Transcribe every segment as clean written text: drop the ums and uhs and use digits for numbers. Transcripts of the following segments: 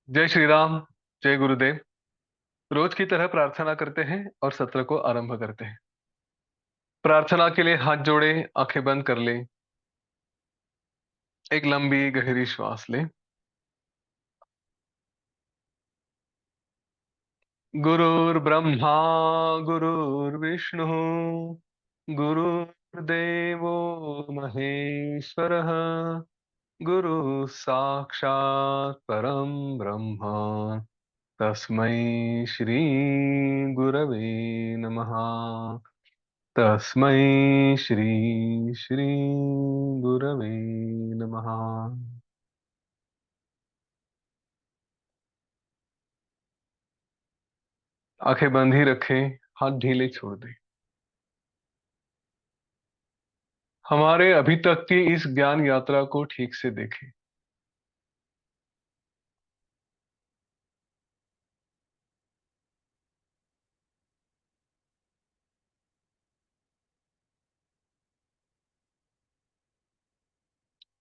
जय श्री राम। जय गुरुदेव। रोज की तरह प्रार्थना करते हैं और सत्र को आरंभ करते हैं। प्रार्थना के लिए हाथ जोड़े, आंखें बंद कर लें। एक लंबी गहरी श्वास लें। गुरुर्ब्रह्मा गुरुर्विष्णु गुरुर्देवो महेश्वरः। गुरु साक्षात् परम ब्रह्म। तस्मै श्री गुरवे नमः। तस्मै श्री श्री गुरवे नमः। आंखें बंद ही रखें, हाथ ढीले छोड़ दें। हमारे अभी तक की इस ज्ञान यात्रा को ठीक से देखें।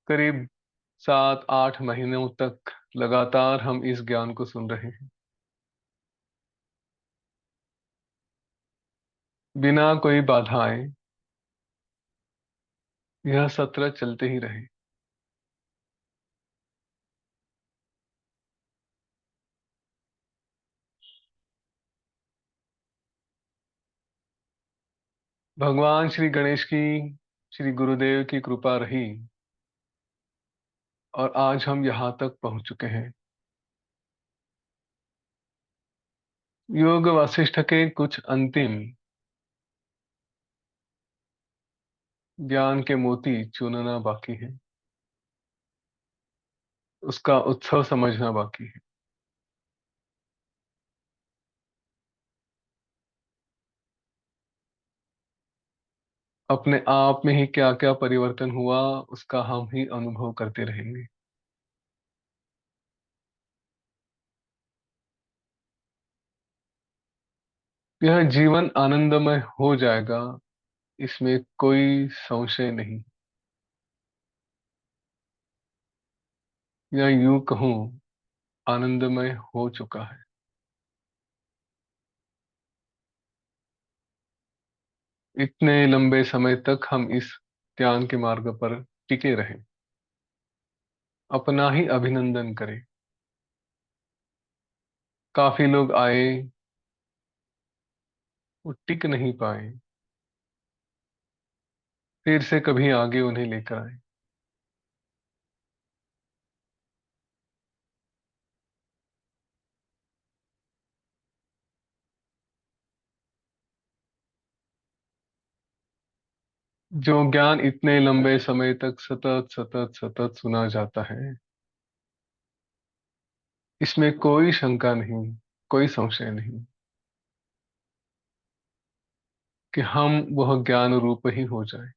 करीब 7-8 महीनों तक लगातार हम इस ज्ञान को सुन रहे हैं, बिना कोई बाधाएं। यह सत्र चलते ही रहे। भगवान श्री गणेश की, श्री गुरुदेव की कृपा रही और आज हम यहाँ तक पहुंच चुके हैं। योग वासिष्ठ के कुछ अंतिम ज्ञान के मोती चुनना बाकी है, उसका उत्सव समझना बाकी है। अपने आप में ही क्या क्या परिवर्तन हुआ, उसका हम ही अनुभव करते रहेंगे। यह जीवन आनंदमय हो जाएगा, इसमें कोई संशय नहीं। या यूं कहूं, आनंदमय हो चुका है। इतने लंबे समय तक हम इस ज्ञान के मार्ग पर टिके रहे। अपना ही अभिनंदन करें। काफी लोग आए, वो टिक नहीं पाए, फिर से कभी आगे उन्हें लेकर आए। जो ज्ञान इतने लंबे समय तक सतत सतत सतत सुना जाता है, इसमें कोई शंका नहीं, कोई संशय नहीं कि हम वह ज्ञान रूप ही हो जाए।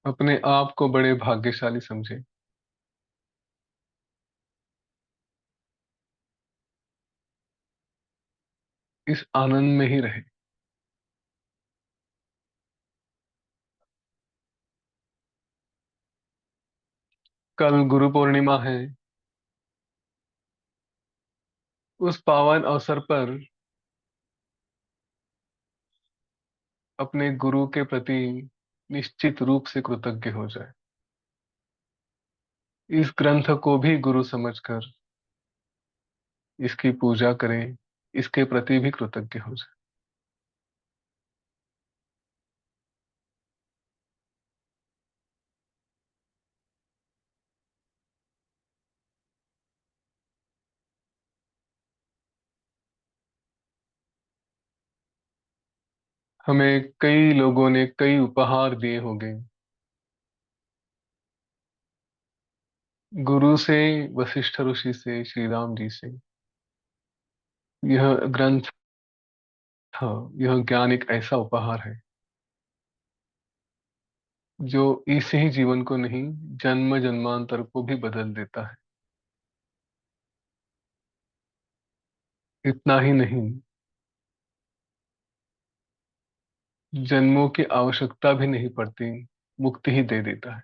अपने आप को बड़े भाग्यशाली समझे। इस आनंद में ही रहे। कल गुरु पूर्णिमा है। उस पावन अवसर पर अपने गुरु के प्रति निश्चित रूप से कृतज्ञ हो जाए। इस ग्रंथ को भी गुरु समझकर इसकी पूजा करें, इसके प्रति भी कृतज्ञ हो जाए। हमें कई लोगों ने कई उपहार दिए होंगे। गुरु से, वशिष्ठ ऋषि से, श्री राम जी से। यह ग्रंथ, यह ज्ञान एक ऐसा उपहार है जो इस ही जीवन को नहीं, जन्म जन्मांतर को भी बदल देता है। इतना ही नहीं, जन्मों की आवश्यकता भी नहीं पड़ती, मुक्ति ही दे देता है।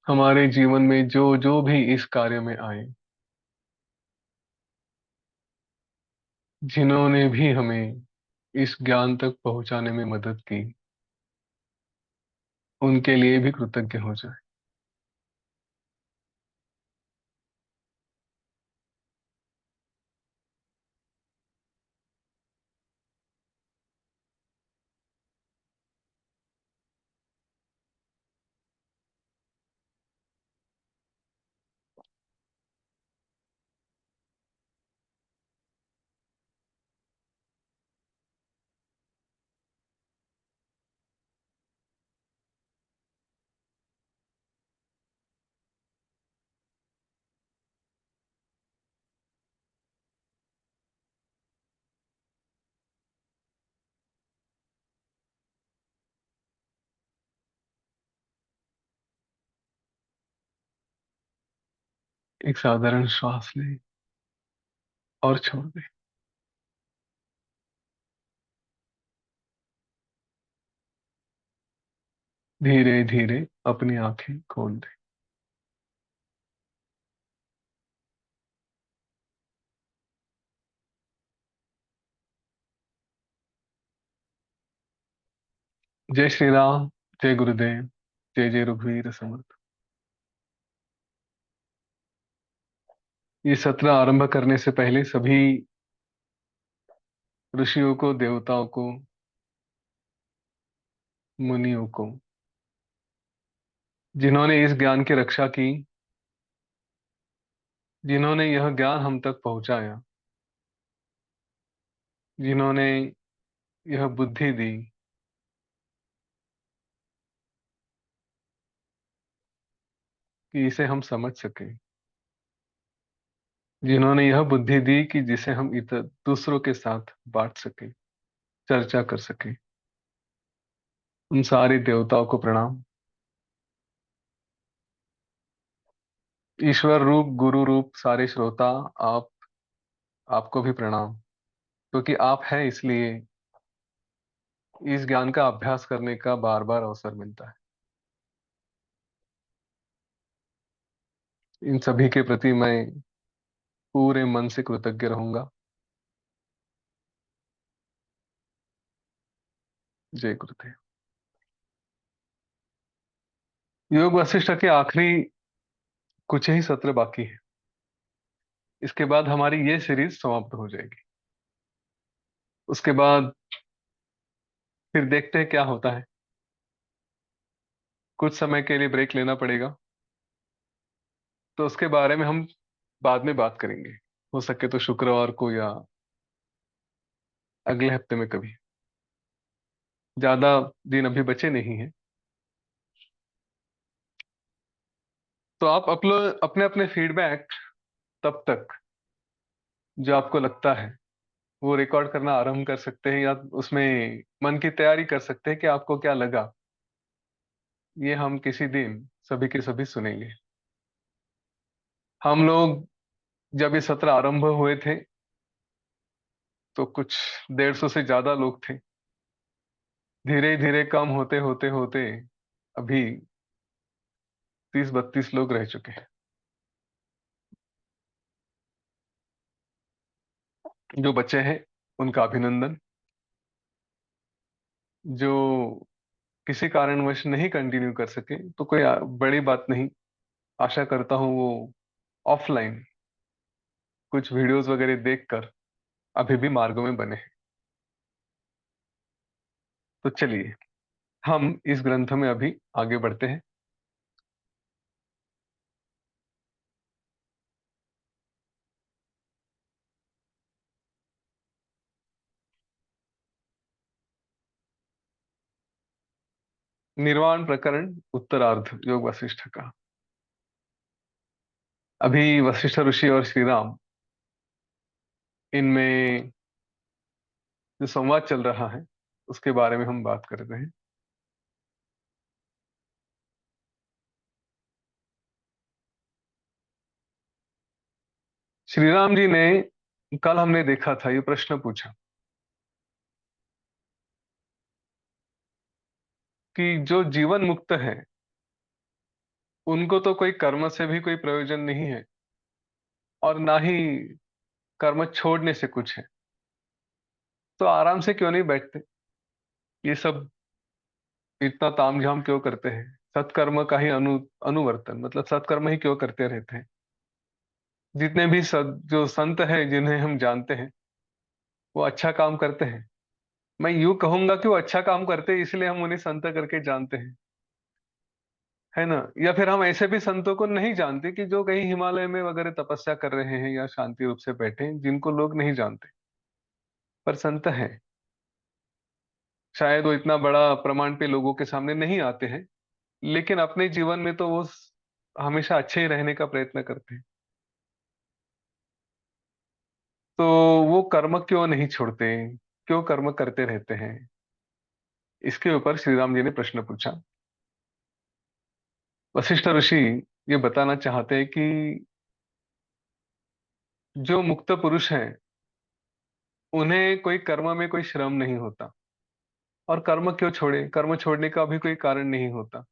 हमारे जीवन में जो जो भी इस कार्य में आए, जिन्होंने भी हमें इस ज्ञान तक पहुंचाने में मदद की, उनके लिए भी कृतज्ञ हो जाए। एक साधारण श्वास लें और छोड़ दें। धीरे धीरे अपनी आंखें खोल दें। जय श्री राम। जय गुरुदेव। जय जय रघुवीर समर्थ। ये सत्र आरंभ करने से पहले सभी ऋषियों को, देवताओं को, मुनियों को, जिन्होंने इस ज्ञान की रक्षा की, जिन्होंने यह ज्ञान हम तक पहुंचाया, जिन्होंने यह बुद्धि दी कि इसे हम समझ सकें, जिन्होंने यह बुद्धि दी कि जिसे हम इतर दूसरों के साथ बांट सकें, चर्चा कर सकें, उन सारे देवताओं को प्रणाम। ईश्वर रूप, गुरु रूप सारे श्रोता, आप आपको भी प्रणाम। क्योंकि आप हैं, इसलिए इस ज्ञान का अभ्यास करने का बार बार अवसर मिलता है। इन सभी के प्रति मैं पूरे मन से कृतज्ञ रहूंगा। जय गुरुदेव। योग वशिष्ठ के आखिरी कुछ ही सत्र बाकी है। इसके बाद हमारी ये सीरीज समाप्त हो जाएगी। उसके बाद फिर देखते हैं क्या होता है। कुछ समय के लिए ब्रेक लेना पड़ेगा, तो उसके बारे में हम बाद में बात करेंगे। हो सके तो शुक्रवार को या अगले हफ्ते में कभी। ज्यादा दिन अभी बचे नहीं हैं। तो आप अपने अपने फीडबैक तब तक, जो आपको लगता है, वो रिकॉर्ड करना आरंभ कर सकते हैं, या उसमें मन की तैयारी कर सकते हैं कि आपको क्या लगा। ये हम किसी दिन सभी के सभी सुनेंगे। हम लोग जब ये सत्र आरंभ हुए थे, तो कुछ 150 से ज्यादा लोग थे। धीरे धीरे कम होते होते होते अभी 30-32 लोग रह चुके हैं। जो बच्चे हैं उनका अभिनंदन। जो किसी कारणवश नहीं कंटिन्यू कर सके, तो कोई बड़ी बात नहीं। आशा करता हूँ वो ऑफलाइन कुछ वीडियोस वगैरह देखकर अभी भी मार्गों में बने हैं। तो चलिए, हम इस ग्रंथ में अभी आगे बढ़ते हैं। निर्वाण प्रकरण उत्तरार्ध, योग वशिष्ठ का। अभी वशिष्ठ ऋषि और श्री राम, इनमें जो संवाद चल रहा है, उसके बारे में हम बात कर रहे हैं। श्री राम जी ने, कल हमने देखा था, ये प्रश्न पूछा कि जो जीवन मुक्त है उनको तो कोई कर्म से भी कोई प्रयोजन नहीं है, और ना ही कर्म छोड़ने से कुछ है। तो आराम से क्यों नहीं बैठते, ये सब इतना तामझाम क्यों करते हैं? सत्कर्म का ही अनुवर्तन, मतलब सत्कर्म ही क्यों करते रहते हैं? जितने भी जो संत है जिन्हें हम जानते हैं, वो अच्छा काम करते हैं। मैं यूं कहूंगा कि वो अच्छा काम करते हैं इसलिए हम उन्हें संत करके जानते हैं, है ना? या फिर हम ऐसे भी संतों को नहीं जानते कि जो कहीं हिमालय में वगैरह तपस्या कर रहे हैं या शांति रूप से बैठे हैं, जिनको लोग नहीं जानते, पर संत हैं। शायद वो इतना बड़ा प्रमाण पे लोगों के सामने नहीं आते हैं, लेकिन अपने जीवन में तो वो हमेशा अच्छे ही रहने का प्रयत्न करते हैं। तो वो कर्म क्यों नहीं छोड़ते, क्यों कर्म करते रहते हैं? इसके ऊपर श्री राम जी ने प्रश्न पूछा। वशिष्ठ ऋषि ये बताना चाहते हैं कि जो मुक्त पुरुष हैं उन्हें कोई कर्म में कोई श्रम नहीं होता। और कर्म क्यों छोड़े, कर्म छोड़ने का भी कोई कारण नहीं होता।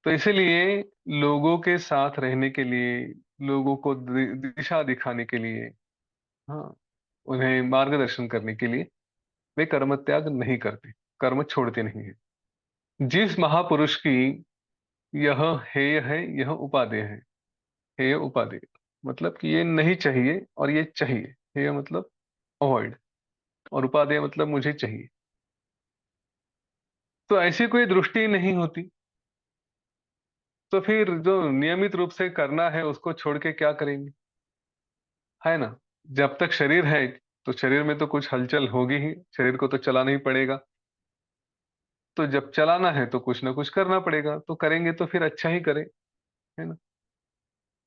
तो इसीलिए लोगों के साथ रहने के लिए, लोगों को दिशा दिखाने के लिए, हाँ, उन्हें मार्गदर्शन करने के लिए वे कर्म त्याग नहीं करते, कर्म छोड़ते नहीं है। जिस महापुरुष की यह हेय है, यह उपादेय है। हेय उपादेय मतलब कि ये नहीं चाहिए और ये चाहिए। हेय मतलब अवॉइड, और उपादेय मतलब मुझे चाहिए। तो ऐसी कोई दृष्टि नहीं होती, तो फिर जो नियमित रूप से करना है उसको छोड़ के क्या करेंगे, है ना? जब तक शरीर है तो शरीर में तो कुछ हलचल होगी ही, शरीर को तो चलाना ही पड़ेगा। तो जब चलाना है तो कुछ ना कुछ करना पड़ेगा, तो करेंगे तो फिर अच्छा ही करें, है ना?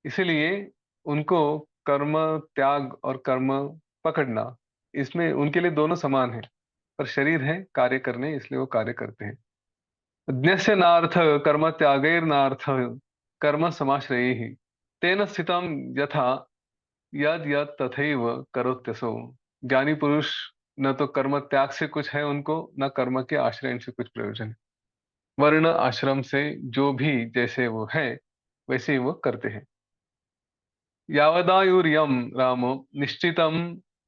इसीलिए उनको कर्म त्याग और कर्म पकड़ना, इसमें उनके लिए दोनों समान है। पर शरीर है कार्य करने, इसलिए वो कार्य करते हैं। ज्ञस्य नार्थ कर्म त्यागैर्नार्थ कर्म समाश्रयैः तेन स्थितम यथा यद यद तथैव करोत्यसो। ज्ञानी पुरुष न तो कर्म त्याग से कुछ है उनको, न कर्म के आश्रय से कुछ प्रयोजन है। वर्ण आश्रम से जो भी जैसे वो है वैसे ही वो करते हैं। यावदायुर्यम रामो निश्चितम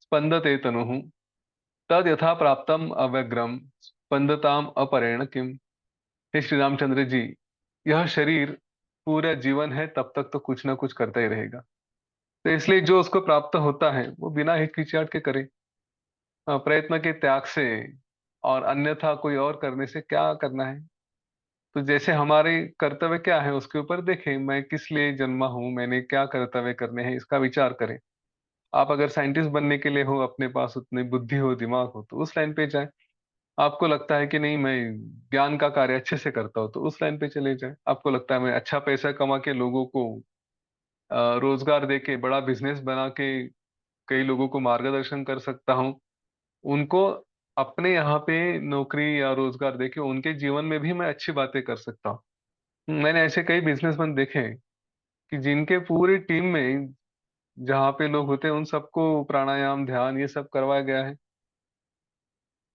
स्पंदते तनुः तद यथा प्राप्तम अव्यग्रम स्पंदताम अपरेण किम। हे श्री रामचंद्र जी, यह शरीर पूरा जीवन है तब तक तो कुछ ना कुछ करता ही रहेगा। तो इसलिए जो उसको प्राप्त होता है वो बिना हिचकिचाहट के करे, प्रयत्न के त्याग से, और अन्यथा कोई और करने से क्या करना है। तो जैसे हमारे कर्तव्य क्या है उसके ऊपर देखें, मैं किस लिए जन्मा हूं, मैंने क्या कर्तव्य करने हैं, इसका विचार करें। आप अगर साइंटिस्ट बनने के लिए हो, अपने पास उतनी बुद्धि हो, दिमाग हो, तो उस लाइन पे जाए। आपको लगता है कि नहीं मैं ज्ञान का कार्य अच्छे से करता हूँ, तो उस लाइन पे चले जाए। आपको लगता है मैं अच्छा पैसा कमा के लोगों को रोजगार दे के, बड़ा बिजनेस बना के कई लोगों को मार्गदर्शन कर सकता हूँ, उनको अपने यहाँ पे नौकरी या रोजगार देके उनके जीवन में भी मैं अच्छी बातें कर सकता हूँ। मैंने ऐसे कई बिजनेसमैन देखे हैं कि जिनके पूरी टीम में जहाँ पे लोग होते हैं उन सबको प्राणायाम ध्यान ये सब करवाया गया है।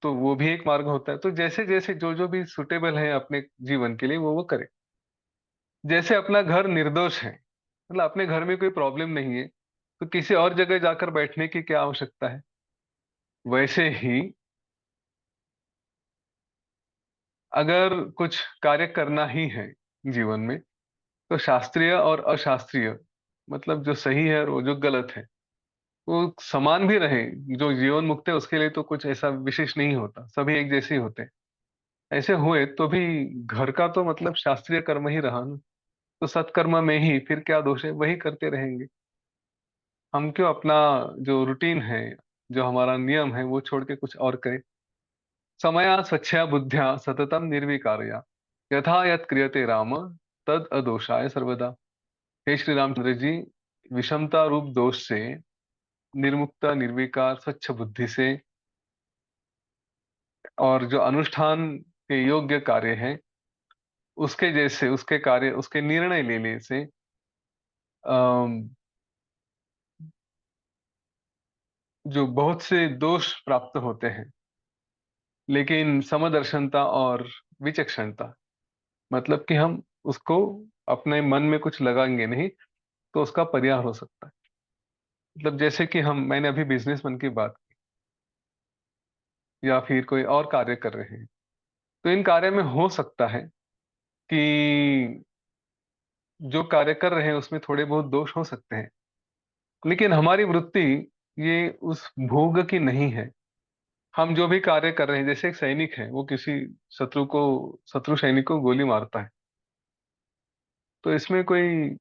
तो वो भी एक मार्ग होता है। तो जैसे जैसे जो जो भी सुटेबल है अपने जीवन के लिए वो करे। जैसे अपना घर निर्दोष है, मतलब अपने घर में कोई प्रॉब्लम नहीं है, तो किसी और जगह जाकर बैठने की क्या आवश्यकता है? वैसे ही अगर कुछ कार्य करना ही है जीवन में, तो शास्त्रीय और अशास्त्रीय, मतलब जो सही है और वो जो गलत है, वो समान भी रहे। जो जीवन मुक्त है उसके लिए तो कुछ ऐसा विशेष नहीं होता, सभी एक जैसे ही होते हैं। ऐसे हुए तो भी घर का तो मतलब शास्त्रीय कर्म ही रहा ना। तो सत्कर्म में ही फिर क्या दोष है, वही करते रहेंगे। हम क्यों अपना जो रूटीन है, जो हमारा नियम है, वो छोड़ के कुछ और करें? समया स्वच्छया बुद्ध्या सततम निर्विकारया यथा यत् क्रियते राम तद अदोषाय सर्वदा। हे श्री रामचंद्र जी, विषमता रूप दोष से, निर्मुक्त निर्विकार स्वच्छ बुद्धि से, और जो अनुष्ठान के योग्य कार्य है उसके जैसे, उसके कार्य, उसके निर्णय लेने से जो बहुत से दोष प्राप्त होते हैं, लेकिन समदर्शनता और विचक्षणता, मतलब कि हम उसको अपने मन में कुछ लगाएंगे नहीं तो उसका परिहार हो सकता है। मतलब जैसे कि हम मैंने अभी बिजनेसमैन की बात की, या फिर कोई और कार्य कर रहे हैं, तो इन कार्य में हो सकता है कि जो कार्य कर रहे हैं उसमें थोड़े बहुत दोष हो सकते हैं, लेकिन हमारी वृत्ति ये उस भोग की नहीं है। हम जो भी कार्य कर रहे हैं, जैसे एक सैनिक है, वो किसी शत्रु सैनिक को गोली मारता है, तो इसमें कोई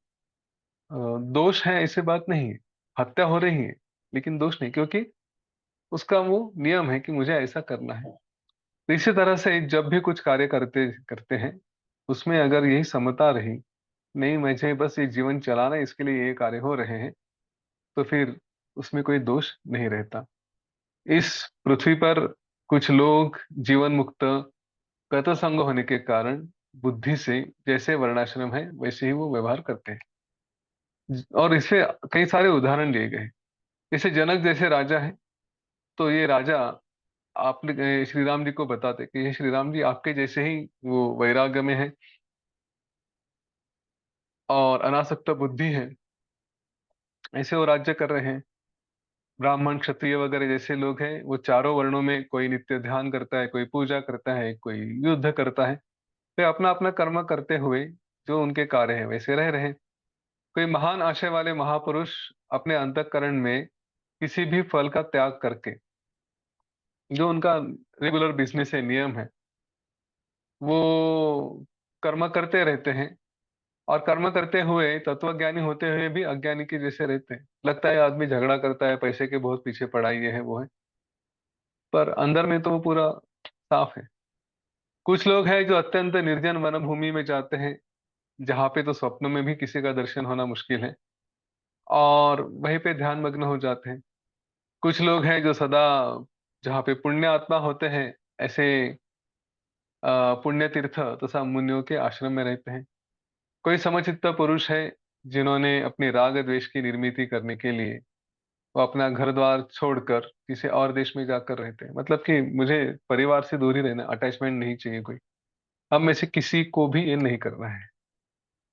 दोष है ऐसी बात नहीं है। हत्या हो रही है, लेकिन दोष नहीं, क्योंकि उसका वो नियम है कि मुझे ऐसा करना है। तो इसी तरह से जब भी कुछ कार्य करते करते हैं, उसमें अगर यही समता रही, नहीं मुझे बस ये जीवन चलाना है, इसके लिए ये कार्य हो रहे हैं, तो फिर उसमें कोई दोष नहीं रहता। इस पृथ्वी पर कुछ लोग जीवन मुक्त गतसंग होने के कारण बुद्धि से जैसे वर्णाश्रम है वैसे ही वो व्यवहार करते हैं। और इससे कई सारे उदाहरण दिए गए हैं। जैसे जनक जैसे राजा है, तो ये राजा आपने श्री राम जी को बताते कि ये श्री राम जी आपके जैसे ही वो वैराग्य में है और अनासक्त बुद्धि है, ऐसे वो राज्य कर रहे हैं। ब्राह्मण क्षत्रिय वगैरह जैसे लोग हैं, वो चारों वर्णों में कोई नित्य ध्यान करता है, कोई पूजा करता है, कोई युद्ध करता है। वे अपना अपना कर्म करते हुए जो उनके कार्य है वैसे रह रहे हैं। कोई महान आशय वाले महापुरुष अपने अंतःकरण में किसी भी फल का त्याग करके, जो उनका रेगुलर बिजनेस है, नियम है, वो कर्म करते रहते हैं। और कर्म करते हुए तत्वज्ञानी होते हुए भी अज्ञानी के जैसे रहते हैं। लगता है आदमी झगड़ा करता है, पैसे के बहुत पीछे पड़ा, ये है वो है, पर अंदर में तो वो पूरा साफ है। कुछ लोग हैं जो अत्यंत निर्जन वन भूमि में जाते हैं, जहाँ पे तो स्वप्न में भी किसी का दर्शन होना मुश्किल है, और वहीं पे ध्यान मग्न हो जाते हैं। कुछ लोग हैं जो सदा जहाँ पे पुण्य आत्मा होते हैं, ऐसे पुण्य तीर्थ तथा मुनियों के आश्रम में रहते हैं। कोई समचित्त पुरुष है जिन्होंने अपनी राग द्वेष की निर्मिति करने के लिए वो अपना घर द्वार छोड़कर किसी और देश में जाकर रहते हैं। मतलब कि मुझे परिवार से दूर ही रहना, अटैचमेंट नहीं चाहिए कोई। हम में से किसी को भी ये नहीं करना है।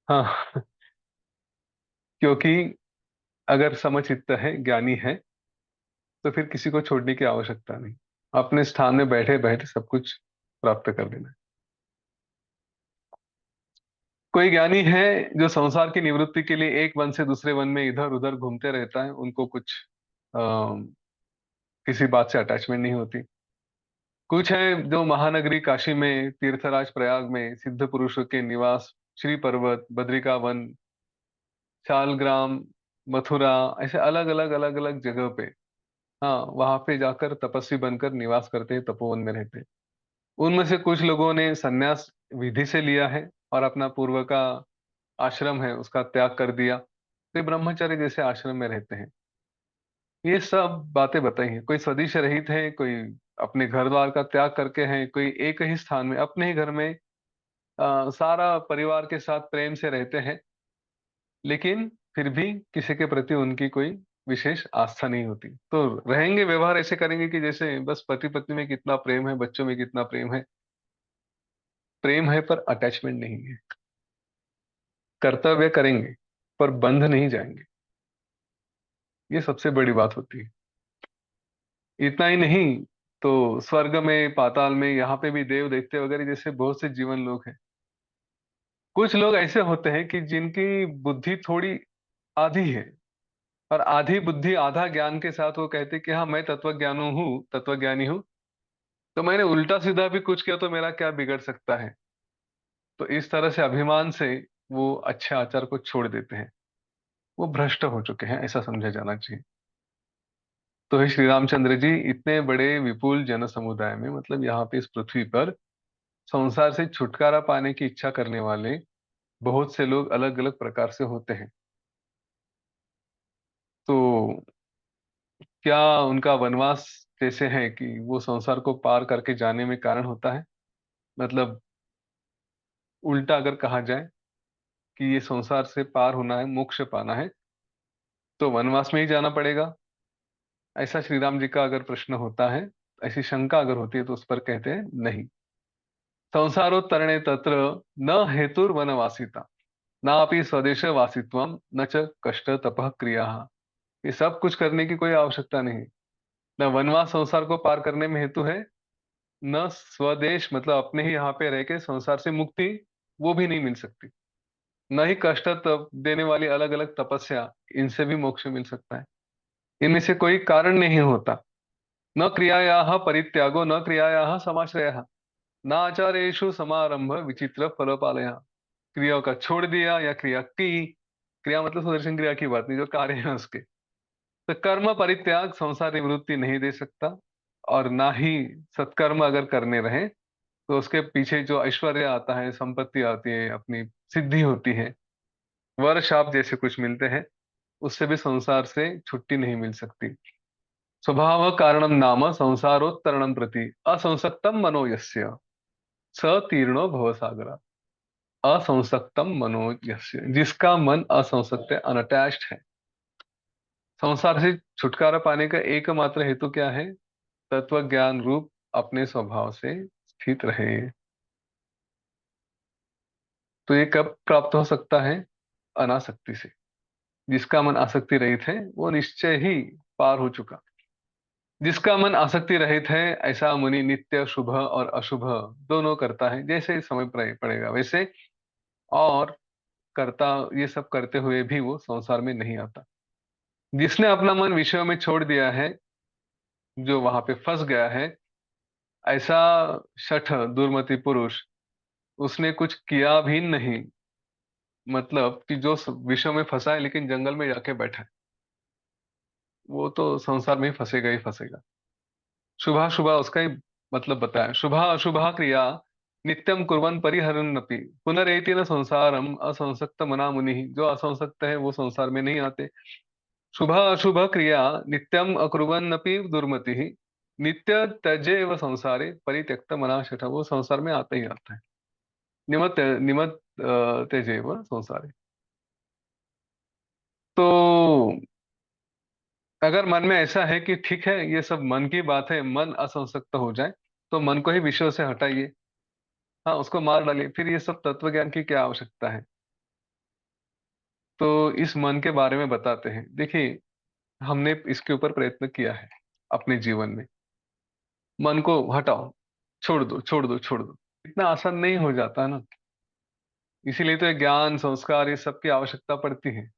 हाँ। क्योंकि अगर समचित्त है, ज्ञानी है, तो फिर किसी को छोड़ने की आवश्यकता नहीं। अपने स्थान में बैठे बैठे सब कुछ प्राप्त कर लेना है। कोई ज्ञानी है जो संसार की निवृत्ति के लिए एक वन से दूसरे वन में इधर उधर घूमते रहता है, उनको कुछ आ, किसी बात से अटैचमेंट नहीं होती। कुछ है जो महानगरी काशी में, तीर्थराज प्रयाग में सिद्ध पुरुषों के निवास, श्री पर्वत, बद्रिका वन, शालग्राम, मथुरा, ऐसे अलग अलग अलग अलग जगह पे, हाँ, वहां पे जाकर तपस्वी बनकर निवास करते हैं, तपोवन में रहते हैं। उनमें से कुछ लोगों ने संन्यास विधि से लिया है और अपना पूर्व का आश्रम है उसका त्याग कर दिया, कोई ब्रह्मचर्य जैसे आश्रम में रहते हैं। ये सब बातें बताई हैं। कोई स्वदेश रहित है, कोई अपने घर द्वार का त्याग करके है, कोई एक ही स्थान में अपने ही घर में सारा परिवार के साथ प्रेम से रहते हैं, लेकिन फिर भी किसी के प्रति उनकी कोई विशेष आस्था नहीं होती। तो रहेंगे, व्यवहार ऐसे करेंगे कि जैसे बस पति पत्नी में कितना प्रेम है, बच्चों में कितना प्रेम है। प्रेम है पर अटैचमेंट नहीं है। कर्तव्य करेंगे पर बंध नहीं जाएंगे। ये सबसे बड़ी बात होती है। इतना ही नहीं, तो स्वर्ग में, पाताल में, यहाँ पे भी देव देवते वगैरह जैसे बहुत से जीवन लोग हैं। कुछ लोग ऐसे होते हैं कि जिनकी बुद्धि थोड़ी आधी है, और आधी बुद्धि आधा ज्ञान के साथ वो कहते हैं कि हाँ मैं तत्वज्ञानी हूँ, तो मैंने उल्टा सीधा भी कुछ किया तो मेरा क्या बिगड़ सकता है। तो इस तरह से अभिमान से वो अच्छे आचार को छोड़ देते हैं। वो भ्रष्ट हो चुके हैं, ऐसा समझा जाना चाहिए। तो हे श्री रामचंद्र जी, इतने बड़े विपुल जन समुदाय में, मतलब यहाँ पे इस पृथ्वी पर संसार से छुटकारा पाने की इच्छा करने वाले बहुत से लोग अलग अलग प्रकार से होते हैं। तो क्या उनका वनवास जैसे है कि वो संसार को पार करके जाने में कारण होता है? मतलब उल्टा अगर कहा जाए कि ये संसार से पार होना है, मोक्ष पाना है, तो वनवास में ही जाना पड़ेगा। ऐसा श्री राम जी का अगर प्रश्न होता है, ऐसी शंका अगर होती है, तो उस पर कहते हैं नहीं। संसारोत्तरणे तत्र न हेतुर्वनवासिता नापि स्वदेश वासित्वम न च कष्ट तपः क्रिया। ये सब कुछ करने की कोई आवश्यकता नहीं। न वनवास संसार को पार करने में हेतु है, न स्वदेश मतलब अपने ही यहाँ पे रह के संसार से मुक्ति, वो भी नहीं मिल सकती। न ही कष्ट तप देने वाली अलग अलग तपस्या, इनसे भी मोक्ष मिल सकता है। इनमें से कोई कारण नहीं होता। न क्रियायाः परित्यागो न क्रियायाः समाश्रयः न आचारेषु समारंभ विचित्र फलोपालय। क्रियाओं का छोड़ दिया या क्रिया की, क्रिया मतलब सुदर्शन क्रिया की बात नहीं, जो कार्य है उसके। तो कर्म परित्याग संसार निवृत्ति नहीं दे सकता, और ना ही सत्कर्म अगर करने रहे तो उसके पीछे जो ऐश्वर्य आता है, संपत्ति आती है, अपनी सिद्धि होती है, वर शाप जैसे कुछ मिलते हैं, उससे भी संसार से छुट्टी नहीं मिल सकती। स्वभाव कारणम नाम संसारोत्तरणम प्रति असंसक्तम मनो यस्य स तीर्णो भवसागरा। असंसक्तम मनो यस्य, जिसका मन असंसक्त है, अनअटैच्ड है। संसार से छुटकारा पाने का एकमात्र हेतु क्या है? तत्व ज्ञान रूप अपने स्वभाव से स्थित रहे। तो ये कब प्राप्त हो सकता है? अनासक्ति से। जिसका मन आसक्ति रहित है वो निश्चय ही पार हो चुका। जिसका मन आसक्ति रहित है, ऐसा मुनि नित्य शुभ और अशुभ दोनों करता है, जैसे समय पड़ेगा वैसे। और करता, ये सब करते हुए भी वो संसार में नहीं आता। जिसने अपना मन विषयों में छोड़ दिया है, जो वहां पे फंस गया है, ऐसा शठ दुर्मति पुरुष, उसने कुछ किया भी नहीं, मतलब कि जो विषयों में फंसा है लेकिन जंगल में जाके बैठा है, वो तो संसार में ही फंसेगा ही फंसेगा। शुभा शुभा उसका ही मतलब बताया। शुभा अशुभा क्रिया नित्यम कुर्वन् परिहरन्नपि पुनरेति न संसारम असंसक्त मना मुनि। जो असंसक्त है वो संसार में नहीं आते। शुभा अशुभ क्रिया नित्यम अकुर्वन्नपि दुर्मति नित्य त्यजेव संसारे परित्यक्त मना शठ। वो संसार में आता ही आता है। निमत निमत त्यजेव संसारे। तो अगर मन में ऐसा है कि ठीक है, ये सब मन की बात है, मन असंसक्त हो जाए, तो मन को ही विषयों से हटाइए। हाँ, उसको मार डालिए, फिर ये सब तत्व ज्ञान की क्या आवश्यकता है? तो इस मन के बारे में बताते हैं। देखिए, हमने इसके ऊपर प्रयत्न किया है अपने जीवन में। मन को हटाओ, छोड़ दो छोड़ दो छोड़ दो, इतना आसान नहीं हो जाता ना। इसीलिए तो ये ज्ञान संस्कार ये सब की आवश्यकता पड़ती है,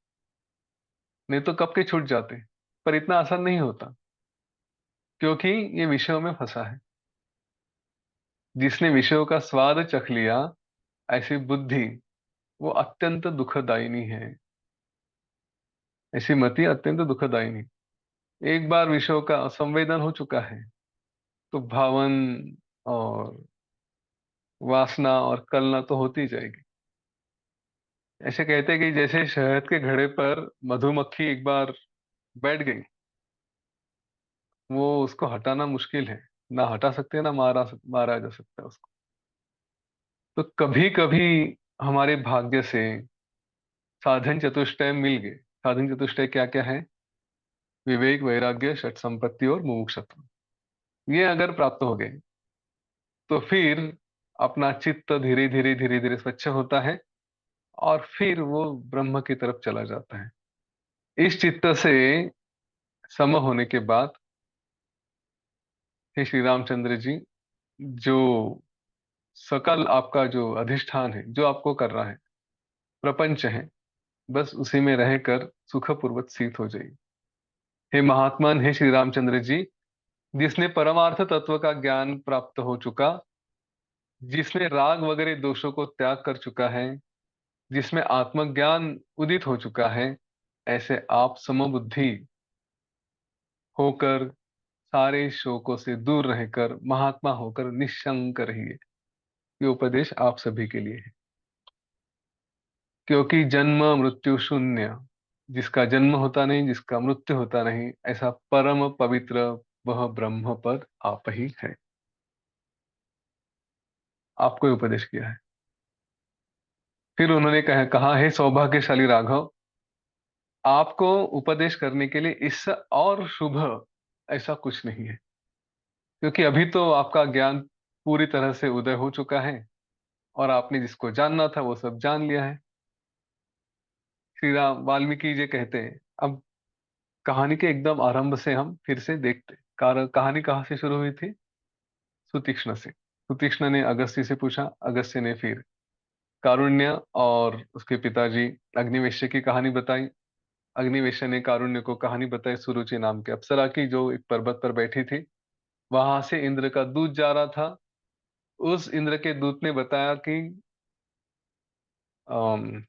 नहीं तो कब के छूट जाते। पर इतना आसान नहीं होता, क्योंकि ये विषयों में फंसा है। जिसने विषयों का स्वाद चख लिया, ऐसी बुद्धि, वो अत्यंत दुखदायिनी है। ऐसी मति अत्यंत दुखदायिनी। एक बार विषयों का संवेदन हो चुका है, तो भावन और वासना और कलना तो होती जाएगी। ऐसे कहते हैं कि जैसे शहद के घड़े पर मधुमक्खी एक बार बैठ गई, वो उसको हटाना मुश्किल है। ना हटा सकते ना मारा जा सकता है उसको। तो कभी कभी हमारे भाग्य से साधन चतुष्टय मिल गए। साधन चतुष्टय क्या क्या है? विवेक, वैराग्य, षट संपत्ति और मुमुक्षुत्व। ये अगर प्राप्त हो गए, तो फिर अपना चित्त धीरे धीरे धीरे धीरे स्वच्छ होता है, और फिर वो ब्रह्म की तरफ चला जाता है। इस चित्त से सम होने के बाद, हे श्री रामचंद्र जी, जो सकल आपका जो अधिष्ठान है, जो आपको कर रहा है, प्रपंच है, बस उसी में रहकर सुखपूर्वक स्थित हो जाइए। हे महात्मन, हे श्री रामचंद्र जी, जिसने परमार्थ तत्व का ज्ञान प्राप्त हो चुका, जिसने राग वगैरह दोषों को त्याग कर चुका है, जिसमें आत्मज्ञान उदित हो चुका है, ऐसे आप समबुद्धि होकर, सारे शोकों से दूर रहकर, महात्मा होकर निश्शंक रहिए। ये उपदेश आप सभी के लिए है। क्योंकि जन्म मृत्यु शून्य, जिसका जन्म होता नहीं, जिसका मृत्यु होता नहीं, ऐसा परम पवित्र वह ब्रह्म पद आप ही है। आपको ही उपदेश किया है। फिर उन्होंने कहा, हे सौभाग्यशाली राघव, आपको उपदेश करने के लिए इससे और शुभ ऐसा कुछ नहीं है, क्योंकि अभी तो आपका ज्ञान पूरी तरह से उदय हो चुका है और आपने जिसको जानना था वो सब जान लिया है। श्री राम वाल्मीकि जी कहते हैं, अब कहानी के एकदम आरंभ से हम फिर से देखते हैं। कहानी कहाँ से शुरू हुई थी? सुतीक्ष्ण से। सुतीक्ष्ण ने अगस्त्य से पूछा, अगस्त्य ने फिर कारुण्य और उसके पिताजी अग्निवेश्य की कहानी बताई। अग्निवेश्य ने कारुण्य को कहानी बताई सुरुचि नाम के अप्सरा की, जो एक पर्वत पर बैठी थी। वहां से इंद्र का दूत जा रहा था। उस इंद्र के दूत ने बताया कि अम,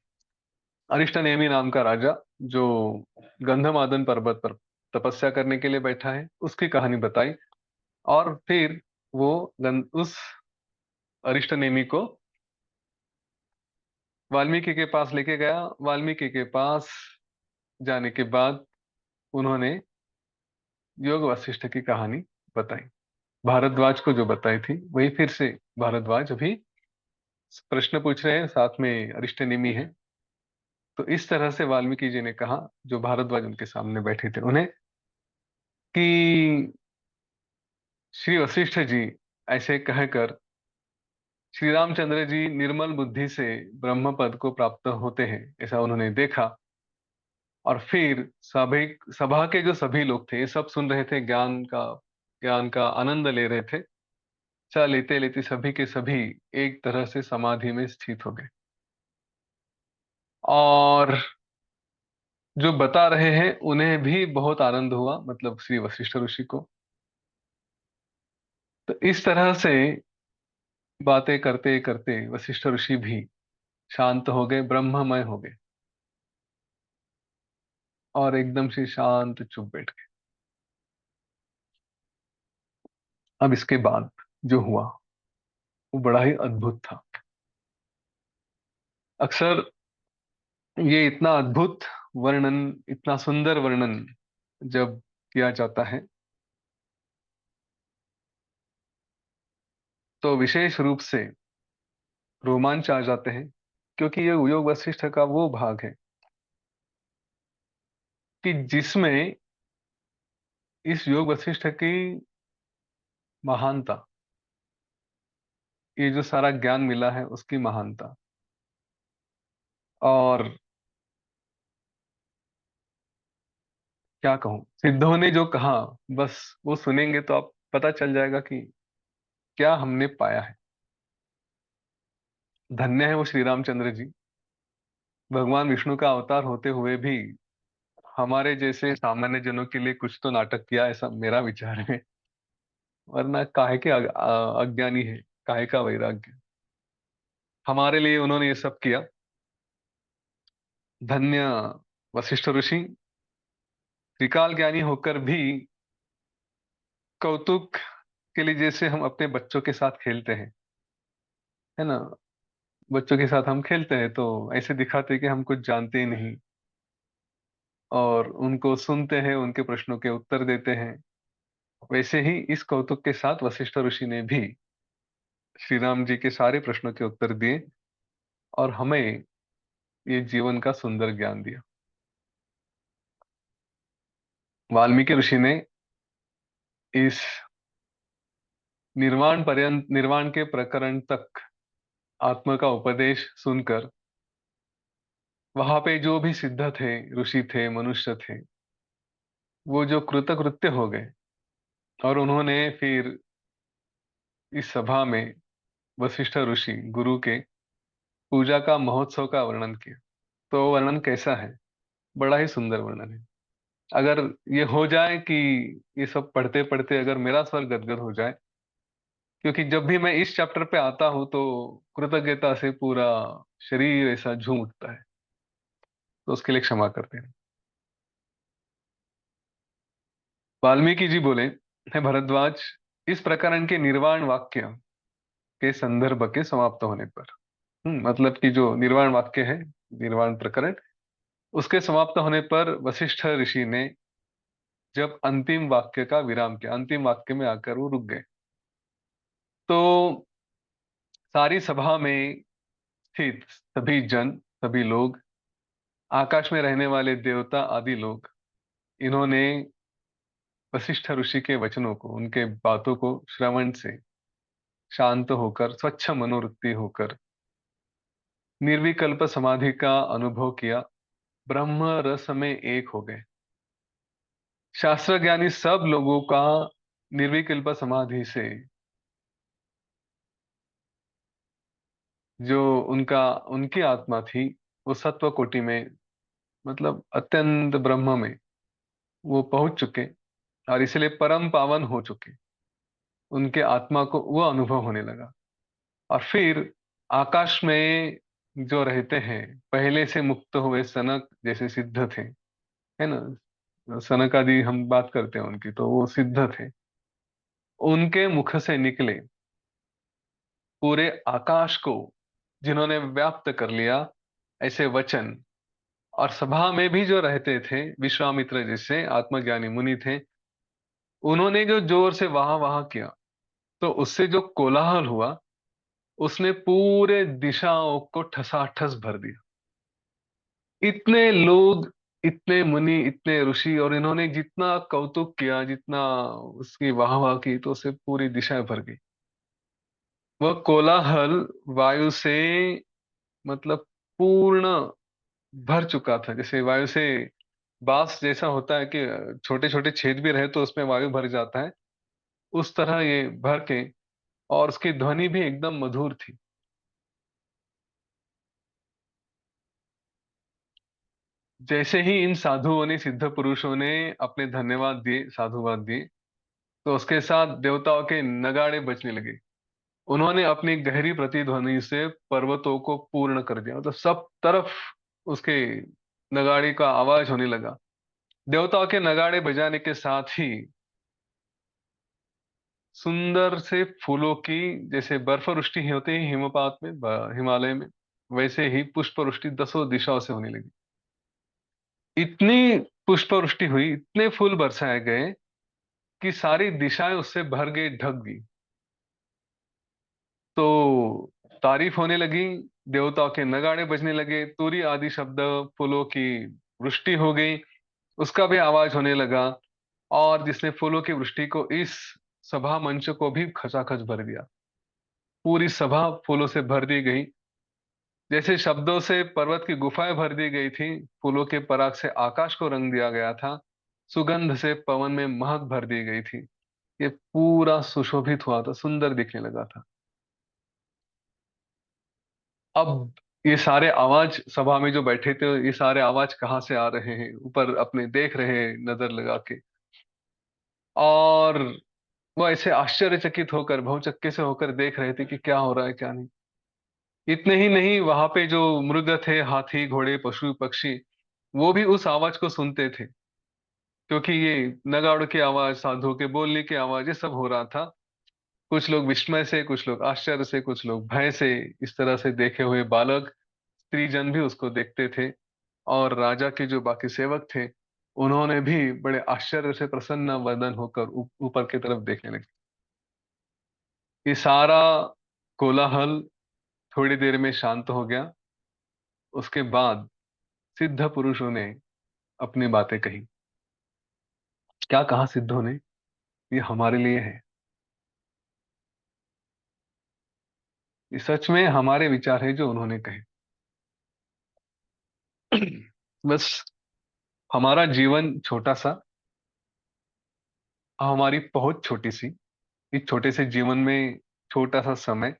अरिष्टनेमि नाम का राजा, जो गंधमादन पर्वत पर तपस्या करने के लिए बैठा है, उसकी कहानी बताई। और फिर वो उस अरिष्टनेमि को वाल्मीकि के पास लेके गया। वाल्मीकि के पास जाने के बाद उन्होंने योग वशिष्ठ की कहानी बताई। भारद्वाज को जो बताई थी वही फिर से भारद्वाज अभी प्रश्न पूछ रहे हैं, साथ में अरिष्टनेमि है। तो इस तरह से वाल्मीकि जी ने कहा, जो भारद्वाज उनके सामने बैठे थे उन्हें, कि श्री वशिष्ठ जी ऐसे कहकर श्री रामचंद्र जी निर्मल बुद्धि से ब्रह्म पद को प्राप्त होते हैं, ऐसा उन्होंने देखा। और फिर सभी सभा के जो सभी लोग थे ये सब सुन रहे थे, ज्ञान का आनंद ले रहे थे। चा लेते लेते सभी के सभी एक तरह से समाधि में स्थित हो गए। और जो बता रहे हैं उन्हें भी बहुत आनंद हुआ, मतलब श्री वशिष्ठ ऋषि को। तो इस तरह से बातें करते करते वशिष्ठ ऋषि भी शांत हो गए, ब्रह्ममय हो गए और एकदम से शांत चुप बैठ गए। अब इसके बाद जो हुआ वो बड़ा ही अद्भुत था। अक्सर ये इतना अद्भुत वर्णन, इतना सुंदर वर्णन जब किया जाता है तो विशेष रूप से रोमांच आ जाते हैं, क्योंकि ये योग वशिष्ठ का वो भाग है कि जिसमें इस योग वशिष्ठ की महानता, ये जो सारा ज्ञान मिला है उसकी महानता, और क्या कहूं, सिद्धों ने जो कहा, बस वो सुनेंगे तो आप पता चल जाएगा कि क्या हमने पाया है। धन्य है वो श्री रामचंद्र जी, भगवान विष्णु का अवतार होते हुए भी हमारे जैसे सामान्य जनों के लिए कुछ तो नाटक किया, ऐसा मेरा विचार है। वरना काहे के अज्ञानी है, काहे का वैराग्य। हमारे लिए उन्होंने ये सब किया। धन्य वशिष्ठ ऋषि, त्रिकाल ज्ञानी होकर भी कौतुक के लिए, जैसे हम अपने बच्चों के साथ खेलते हैं, है ना, बच्चों के साथ हम खेलते हैं तो ऐसे दिखाते हैं कि हम कुछ जानते ही नहीं, और उनको सुनते हैं, उनके प्रश्नों के उत्तर देते हैं। वैसे ही इस कौतुक के साथ वशिष्ठ ऋषि ने भी श्री राम जी के सारे प्रश्नों के उत्तर दिए और हमें ये जीवन का सुंदर ज्ञान दिया। वाल्मीकि ऋषि ने इस निर्वाण के प्रकरण तक आत्मा का उपदेश सुनकर, वहां पे जो भी सिद्ध थे, ऋषि थे, मनुष्य थे, वो जो कृतकृत्य हो गए, और उन्होंने फिर इस सभा में वशिष्ठ ऋषि गुरु के पूजा का महोत्सव का वर्णन किया। तो वर्णन कैसा है? बड़ा ही सुंदर वर्णन है। अगर ये हो जाए कि ये सब पढ़ते पढ़ते अगर मेरा स्वर गदगद हो जाए, क्योंकि जब भी मैं इस चैप्टर पे आता हूं तो कृतज्ञता से पूरा शरीर ऐसा झूम उठता है, तो उसके लिए क्षमा करते हैं। वाल्मीकि जी बोले, हे भरद्वाज, इस प्रकरण के निर्वाण वाक्य के संदर्भ के समाप्त होने पर, मतलब कि जो निर्वाण वाक्य है, निर्वाण प्रकरण, उसके समाप्त होने पर वशिष्ठ ऋषि ने जब अंतिम वाक्य का विराम किया, अंतिम वाक्य में आकर वो रुक गए, तो सारी सभा में स्थित सभी जन, सभी लोग, आकाश में रहने वाले देवता आदि लोग, इन्होंने वशिष्ठ ऋषि के वचनों को, उनके बातों को श्रवण से शांत होकर, स्वच्छ मनोवृत्ति होकर, निर्विकल्प समाधि का अनुभव किया, ब्रह्म रस में एक हो गए। शास्त्र ज्ञानी सब लोगों का निर्विकल्प समाधि से जो उनका उनकी आत्मा थी, वो सत्व कोटि में, मतलब अत्यंत ब्रह्म में वो पहुंच चुके, और इसलिए परम पावन हो चुके। उनके आत्मा को वो अनुभव होने लगा। और फिर आकाश में जो रहते हैं, पहले से मुक्त हुए सनक जैसे सिद्ध थे, है ना, सनक आदि हम बात करते हैं उनकी, तो वो सिद्ध थे। उनके मुख से निकले पूरे आकाश को जिन्होंने व्याप्त कर लिया, ऐसे वचन। और सभा में भी जो रहते थे, विश्वामित्र जैसे आत्मज्ञानी मुनि थे, उन्होंने जो जोर से वाह वाह किया, तो उससे जो कोलाहल हुआ, उसने पूरे दिशाओं को ठसाठस भर दिया। इतने लोग, इतने मुनि, इतने ऋषि, और इन्होंने जितना कौतुक किया, जितना उसकी वाह वाह की, तो उससे पूरी दिशा भर गई। वह कोलाहल वायु से, मतलब पूर्ण भर चुका था। जैसे वायु से बांस जैसा होता है कि छोटे छोटे छेद भी रहे तो उसमें वायु भर जाता है, उस तरह ये भर के। और उसकी ध्वनि भी एकदम मधुर थी। जैसे ही इन साधुओं ने, सिद्ध पुरुषों ने अपने धन्यवाद दिए, साधुवाद दिए, तो उसके साथ देवताओं के नगाड़े बजने लगे। उन्होंने अपनी गहरी प्रतिध्वनि से पर्वतों को पूर्ण कर दिया, मतलब सब तरफ उसके नगाड़े का आवाज होने लगा। देवताओं के नगाड़े बजाने के साथ ही सुंदर से फूलों की, जैसे बर्फ वृष्टि होती है हिमपात में, हिमालय में, वैसे ही पुष्प वृष्टि दसों दिशाओं से होने लगी। इतनी पुष्प वृष्टि हुई, इतने फूल बरसाए गए कि सारी दिशाएं उससे भर गई, ढक गई। तो तारीफ होने लगी, देवताओं के नगाड़े बजने लगे, तुरी आदि शब्द, फूलों की वृष्टि हो गई, उसका भी आवाज होने लगा। और जिसने फूलों की वृष्टि को, इस सभा मंच को भी खचाखच भर दिया। पूरी सभा फूलों से भर दी गई। जैसे शब्दों से पर्वत की गुफाएं भर दी गई थी, फूलों के पराग से आकाश को रंग दिया गया था, सुगंध से पवन में महक भर दी गई थी। ये पूरा सुशोभित हुआ था, सुंदर दिखने लगा था। अब ये सारे आवाज, सभा में जो बैठे थे, ये सारे आवाज कहाँ से आ रहे हैं, ऊपर अपने देख रहे हैं नजर लगा के। और वो ऐसे आश्चर्यचकित होकर, भौचक्के से होकर देख रहे थे कि क्या हो रहा है क्या नहीं। इतने ही नहीं, वहां पे जो मृग थे, हाथी घोड़े पशु पक्षी, वो भी उस आवाज को सुनते थे, क्योंकि ये नगाड़ों की आवाज, साधुओं के बोलने की आवाज, ये सब हो रहा था। कुछ लोग विस्मय से, कुछ लोग आश्चर्य से, कुछ लोग भय से, इस तरह से देखे हुए बालक स्त्रीजन भी उसको देखते थे। और राजा के जो बाकी सेवक थे, उन्होंने भी बड़े आश्चर्य से प्रसन्न वदन होकर ऊपर की तरफ देखने लगे। ये सारा कोलाहल थोड़ी देर में शांत हो गया। उसके बाद सिद्ध पुरुषों ने अपनी बातें कही। क्या कहा सिद्धों ने? ये हमारे लिए है। ये सच में हमारे विचार है जो उन्होंने कहे। बस हमारा जीवन छोटा सा, हमारी पहुंच छोटी सी, इस छोटे से जीवन में छोटा सा समय,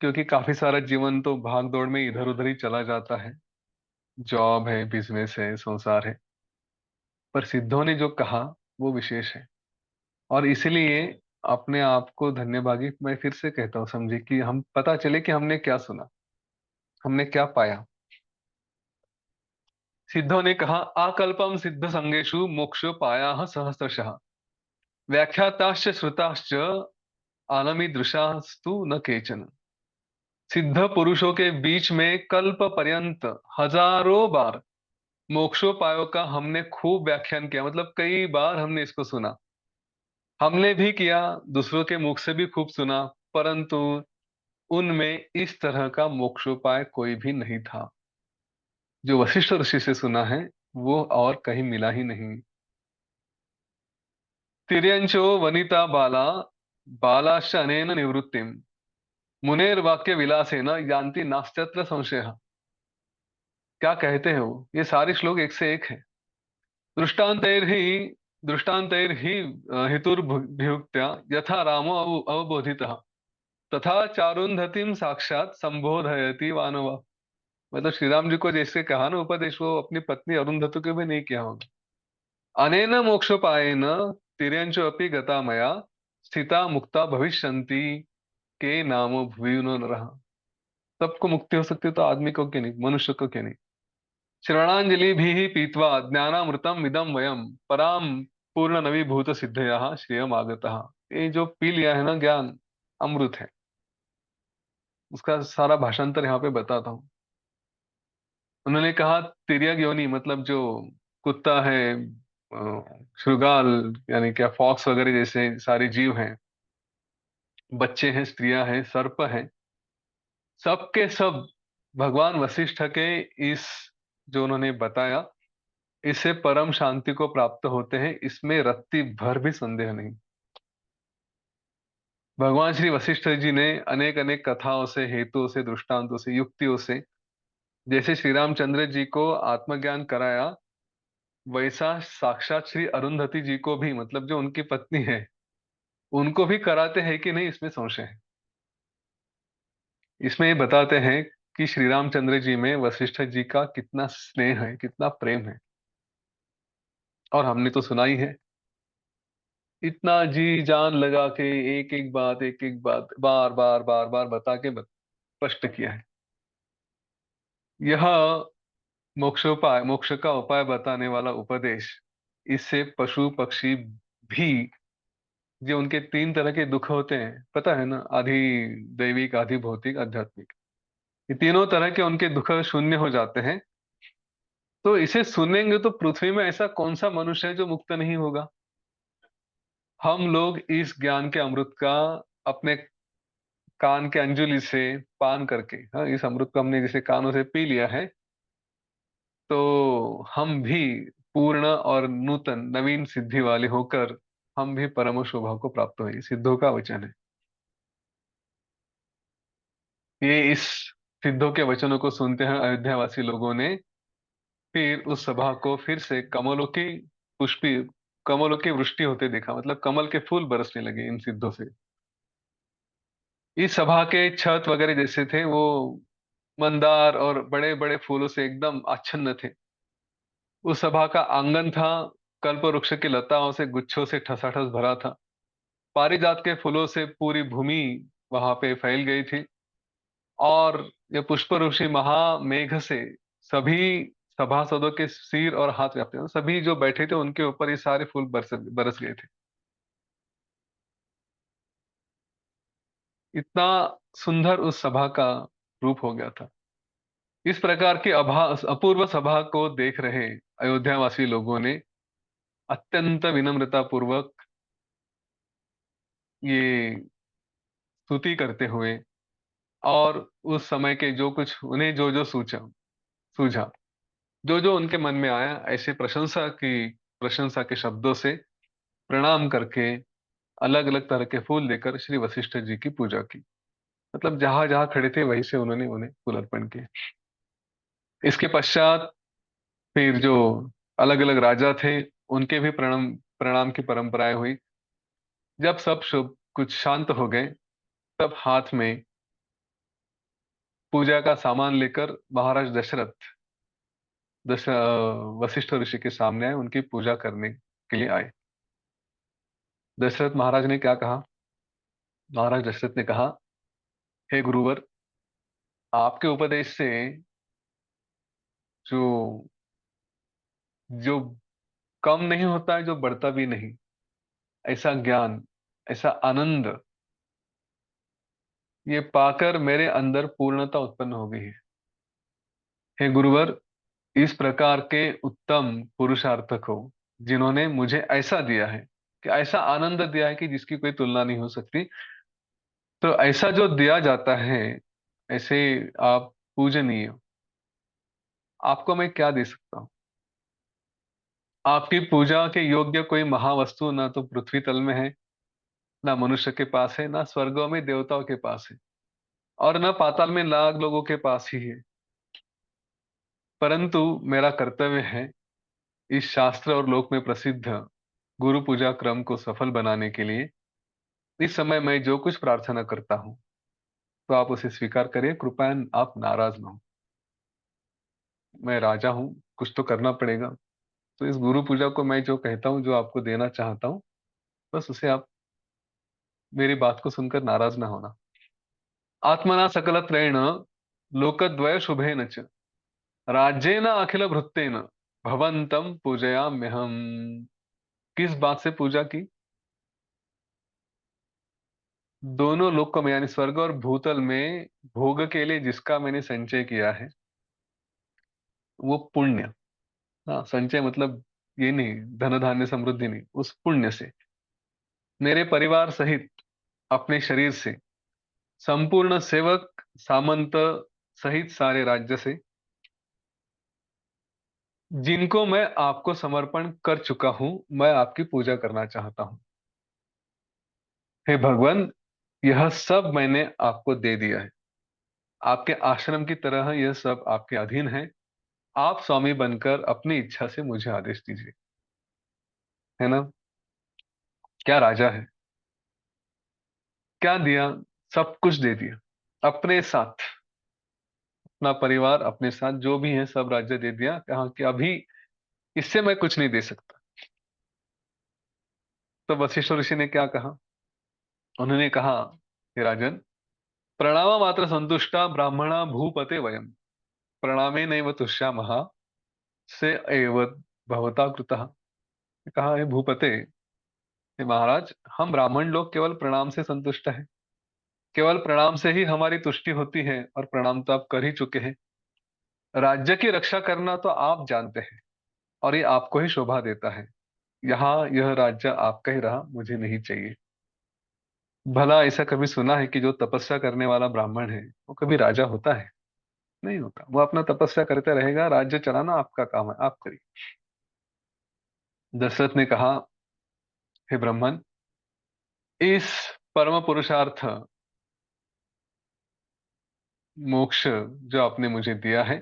क्योंकि काफी सारा जीवन तो भाग दौड़ में इधर उधर ही चला जाता है। जॉब है, बिजनेस है, संसार है। पर सिद्धों ने जो कहा वो विशेष है। और इसलिए अपने आप को धन्यभागी मैं फिर से कहता हूँ, समझे, कि हम पता चले कि हमने क्या सुना, हमने क्या पाया। सिद्धों ने कहा, आकल्पम सिद्ध संगेषु मोक्षो पाया सहस्रशः, व्याख्याताश्च श्रुताश्च आलमीदृशास्तु न केचन। सिद्ध पुरुषों के बीच में कल्प पर्यंत हजारों बार मोक्षोपायों का हमने खूब व्याख्यान किया, मतलब कई बार हमने इसको सुना। हमने भी किया, दूसरों के मुख से भी खूब सुना, परंतु उनमें इस तरह का मोक्षोपाय कोई भी नहीं था। जो वशिष्ठ ऋषि से सुना है वो और कहीं मिला ही नहीं। तिर्यंचो वनिता बाला बालाश्च अनेन निवृत्तिम मुनेर्वाक्य विलासेन यान्ति नास्त्यत्र संशयः। क्या कहते हो? ये सारे श्लोक एक से एक है। दृष्टान्तैर्हि दृष्टान्तैर्हि हेतुर्भियुक्त्या यथा रामो अवबोधितः तथा चारुंधतिम साक्षात संबोधयति वानवा। मतलब श्री राम जी को जैसे कहा ना उपदेश, वो अपनी पत्नी अरुंधति को भी नहीं किया होगा। अनेन मोक्षोपायेन तिर्यंचो अपि गता मया स्थिता मुक्ता भविष्यन्ति के नामो भुवि नरः। सबको मुक्ति हो सकती है तो आदमी को क्यों नहीं, मनुष्य को क्यों नहीं। श्रवणांजलि भी पीत्वा ज्ञानामृतम इदम वयम पराम पूर्ण नवीभूत सिद्धया श्रेयम आगतः। ये जो पी लिया है ना ज्ञान, अमृत है। उसका सारा भाषांतर यहाँ पे बताता हूँ। उन्होंने कहा तिर्यक योनि मतलब जो कुत्ता है, शृगाल यानी क्या फॉक्स वगैरह जैसे सारे जीव हैं, बच्चे हैं, स्त्रियां हैं, सर्प हैं, सब के सब भगवान वशिष्ठ के इस जो उन्होंने बताया, इससे परम शांति को प्राप्त होते हैं, इसमें रत्ती भर भी संदेह नहीं। भगवान श्री वशिष्ठ जी ने अनेक अनेक कथाओं से, हेतुओं से, दृष्टांतों से, युक्तियों से, जैसे श्री रामचंद्र जी को आत्मज्ञान कराया, वैसा साक्षात श्री अरुंधति जी को भी, मतलब जो उनकी पत्नी है, उनको भी कराते हैं कि नहीं, इसमें संशय है। इसमें ये बताते हैं कि श्री रामचंद्र जी में वशिष्ठ जी का कितना स्नेह है, कितना प्रेम है। और हमने तो सुना ही है, इतना जी जान लगा के एक एक बात बार बार बार बार बता के स्पष्ट किया है। यह मोक्षोपाय, मोक्ष का उपाय बताने वाला उपदेश, इससे पशु पक्षी भी, जो उनके तीन तरह के दुख होते हैं पता है ना, आधि दैविक, आधि भौतिक, आध्यात्मिक, ये तीनों तरह के उनके दुख शून्य हो जाते हैं। तो इसे सुनेंगे तो पृथ्वी में ऐसा कौन सा मनुष्य है जो मुक्त नहीं होगा। हम लोग इस ज्ञान के अमृत का अपने कान के अंजुलि से पान करके, हाँ, इस अमृत को हमने जैसे कानों से पी लिया है, तो हम भी पूर्ण और नूतन नवीन सिद्धि वाले होकर हम भी परम स्वभाव को प्राप्त हुए, सिद्धों का वचन है ये। इस सिद्धों के वचनों को सुनते हैं अयोध्यावासी लोगों ने फिर उस सभा को फिर से कमलों की पुष्पी, कमलों की वृष्टि होते देखा, मतलब कमल के फूल बरसने लगे इन सिद्धों से। इस सभा के छत वगैरह जैसे थे वो मंदार और बड़े बड़े फूलों से एकदम आच्छन्न थे। उस सभा का आंगन था कल्प वृक्ष की लताओं से, गुच्छों से ठसाठस भरा था। पारिजात के फूलों से पूरी भूमि वहां पे फैल गई थी। और ये पुष्प ऋषि महामेघ से सभी सभासदों के सिर और हाथ व्याप्त थे। सभी जो बैठे थे उनके ऊपर ये सारे फूल बरस बरस गए थे। इतना सुंदर उस सभा का रूप हो गया था। इस प्रकार की अपूर्व सभा को देख रहे अयोध्यावासी लोगों ने अत्यंत विनम्रता पूर्वक ये स्तुति करते हुए, और उस समय के जो कुछ उन्हें जो जो सूझा सूझा, जो जो उनके मन में आया, ऐसे प्रशंसा के शब्दों से प्रणाम करके अलग अलग तरह के फूल लेकर श्री वशिष्ठ जी की पूजा की। मतलब जहां जहां खड़े थे वहीं से उन्होंने उन्हें फूल अर्पण किए। इसके पश्चात फिर जो अलग अलग राजा थे, उनके भी प्रणाम प्रणाम की परंपराएं हुई। जब सब शुभ कुछ शांत हो गए, तब हाथ में पूजा का सामान लेकर महाराज दशरथ वशिष्ठ ऋषि के सामने आए, उनकी पूजा करने के लिए आए। दशरथ महाराज ने क्या कहा? महाराज दशरथ ने कहा, हे गुरुवर, आपके उपदेश से जो जो कम नहीं होता है, जो बढ़ता भी नहीं, ऐसा ज्ञान, ऐसा आनंद, ये पाकर मेरे अंदर पूर्णता उत्पन्न हो गई है। हे गुरुवर, इस प्रकार के उत्तम पुरुषार्थक हो, जिन्होंने मुझे ऐसा दिया है, कि ऐसा आनंद दिया है कि जिसकी कोई तुलना नहीं हो सकती, तो ऐसा जो दिया जाता है, ऐसे आप पूजनीय, आपको मैं क्या दे सकता हूँ? आपकी पूजा के योग्य कोई महावस्तु ना तो पृथ्वी तल में है, ना मनुष्य के पास है, ना स्वर्गों में देवताओं के पास है, और न पाताल में लाख लोगों के पास ही है। परंतु मेरा कर्तव्य है इस शास्त्र और लोक में प्रसिद्ध गुरु पूजा क्रम को सफल बनाने के लिए इस समय मैं जो कुछ प्रार्थना करता हूँ, तो आप उसे स्वीकार करिए, कृपया आप नाराज ना हो। मैं राजा हूँ, कुछ तो करना पड़ेगा। तो इस गुरु पूजा को मैं जो कहता हूँ, जो आपको देना चाहता हूँ, बस उसे आप मेरी बात को सुनकर नाराज ना होना। आत्मना सकलत्रेण लोकद्वय शुभेन च राज्येन अखिल भृत्तेन भवंतम पूजयाम्यहम्। किस बात से पूजा की? दोनों लोक में यानी स्वर्ग और भूतल में भोग के लिए जिसका मैंने संचय किया है, वो पुण्य। हाँ, संचय मतलब ये नहीं धन धान्य समृद्धि नहीं, उस पुण्य से मेरे परिवार सहित अपने शरीर से संपूर्ण सेवक सामंत सहित सारे राज्य से जिनको मैं आपको समर्पण कर चुका हूं, मैं आपकी पूजा करना चाहता हूं। हे भगवान, यह सब मैंने आपको दे दिया है। आपके आश्रम की तरह यह सब आपके अधीन है। आप स्वामी बनकर अपनी इच्छा से मुझे आदेश दीजिए। है ना? क्या राजा है! क्या दिया? सब कुछ दे दिया, अपने साथ अपना परिवार, अपने साथ जो भी है सब राज्य दे दिया। कहा कि अभी इससे मैं कुछ नहीं दे सकता। तो वशिष्ठ ऋषि ने क्या कहा? उन्होंने कहा, हे राजन, प्रणाम मात्र संतुष्टा ब्राह्मणा भूपते वयम प्रणामे नैव तुष्यामः से एव भवता कृतः। कहा, हे भूपते, हे महाराज, हम ब्राह्मण लोग केवल प्रणाम से संतुष्ट हैं। केवल प्रणाम से ही हमारी तुष्टि होती है, और प्रणाम तो आप कर ही चुके हैं। राज्य की रक्षा करना तो आप जानते हैं, और ये आपको ही शोभा देता है। यहाँ यह राज्य आपका ही रहा, मुझे नहीं चाहिए। भला ऐसा कभी सुना है कि जो तपस्या करने वाला ब्राह्मण है वो कभी राजा होता है? नहीं होता। वो अपना तपस्या करते रहेगा, राज्य चलाना आपका काम है, आप करिए। दशरथ ने कहा, हे ब्राह्मण, इस परम पुरुषार्थ मोक्ष जो आपने मुझे दिया है,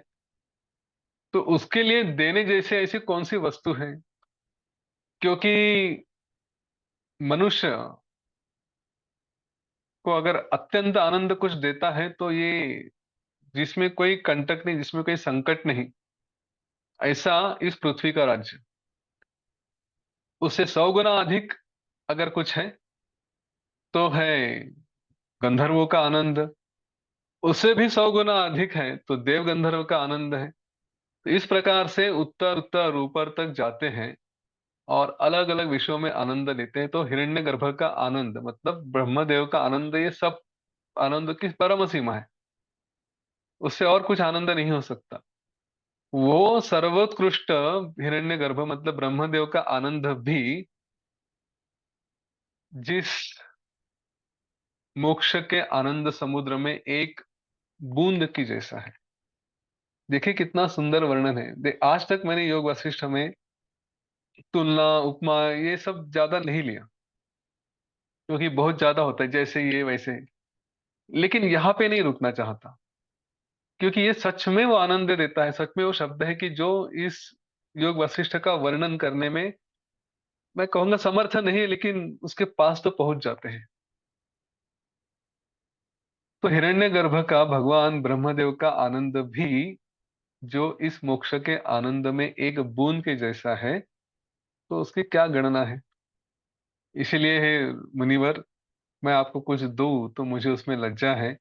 तो उसके लिए देने जैसे ऐसी कौन सी वस्तु है? क्योंकि मनुष्य को अगर अत्यंत आनंद कुछ देता है तो ये जिसमें कोई कंटक नहीं, जिसमें कोई संकट नहीं, ऐसा इस पृथ्वी का राज्य। उससे 100 गुना अधिक अगर कुछ है तो है गंधर्वों का आनंद। उससे भी 100 गुना अधिक है तो देव गंधर्व का आनंद है। तो इस प्रकार से उत्तर उत्तर ऊपर तक जाते हैं और अलग अलग विषयों में आनंद लेते हैं। तो हिरण्यगर्भ का आनंद मतलब ब्रह्मदेव का आनंद, ये सब आनंद की परम सीमा है। उससे और कुछ आनंद नहीं हो सकता। वो सर्वोत्कृष्ट हिरण्यगर्भ मतलब ब्रह्मदेव का आनंद भी जिस मोक्ष के आनंद समुद्र में एक बूंद की जैसा है। देखिए कितना सुंदर वर्णन है। आज तक मैंने योग वशिष्ठ में तुलना उपमा ये सब ज्यादा नहीं लिया, क्योंकि बहुत ज्यादा होता है, जैसे ये वैसे। लेकिन यहाँ पे नहीं रुकना चाहता, क्योंकि ये सच में वो आनंद देता है। सच में वो शब्द है कि जो इस योग वशिष्ठ का वर्णन करने में मैं कहूंगा समर्थ नहीं है, लेकिन उसके पास तो पहुंच जाते हैं। तो हिरण्यगर्भ का भगवान ब्रह्मदेव का आनंद भी जो इस मोक्ष के आनंद में एक बूंद के जैसा है, तो उसकी क्या गणना है। इसीलिए हे मुनिवर, मैं आपको कुछ दूं तो मुझे उसमें लज्जा है।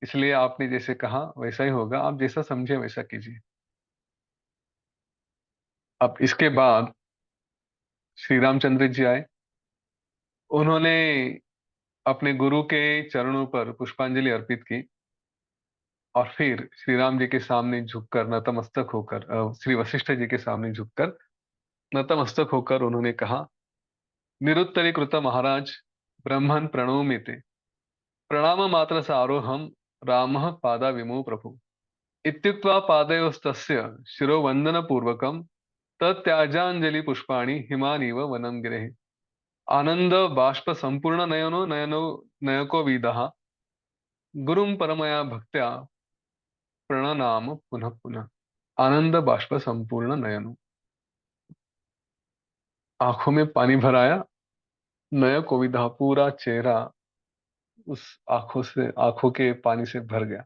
इसलिए आपने जैसे कहा वैसा ही होगा, आप जैसा समझे वैसा कीजिए। अब इसके बाद श्री रामचंद्र जी आए। उन्होंने अपने गुरु के चरणों पर पुष्पांजलि अर्पित की, और फिर श्री राम जी के सामने झुककर नतमस्तक होकर श्री वशिष्ठ जी के सामने झुककर नतमस्तक होकर उन्होंने कहा, निरुत्तरीकृत महाराज, ब्रह्मन् प्रणोमिते प्रणाम मात्र सारोहम रामः पादा विमो प्रभु इत्युक्त्वा पादयोस्तस्य शिरोवन्दनपूर्वकं तत्याजांजलि पुष्पाणि हिमानीव वनम गिरे। आनंद बाष्प संपूर्ण नयनो नयनो नयको विदः गुरुम परमया भक्त्या प्रणनाम पुनः पुनः। आनंद बाष्प संपूर्ण नयनो, आंखों में पानी भर आया। नय कोविदा, पूरा चेहरा उस आंखों के पानी से भर गया।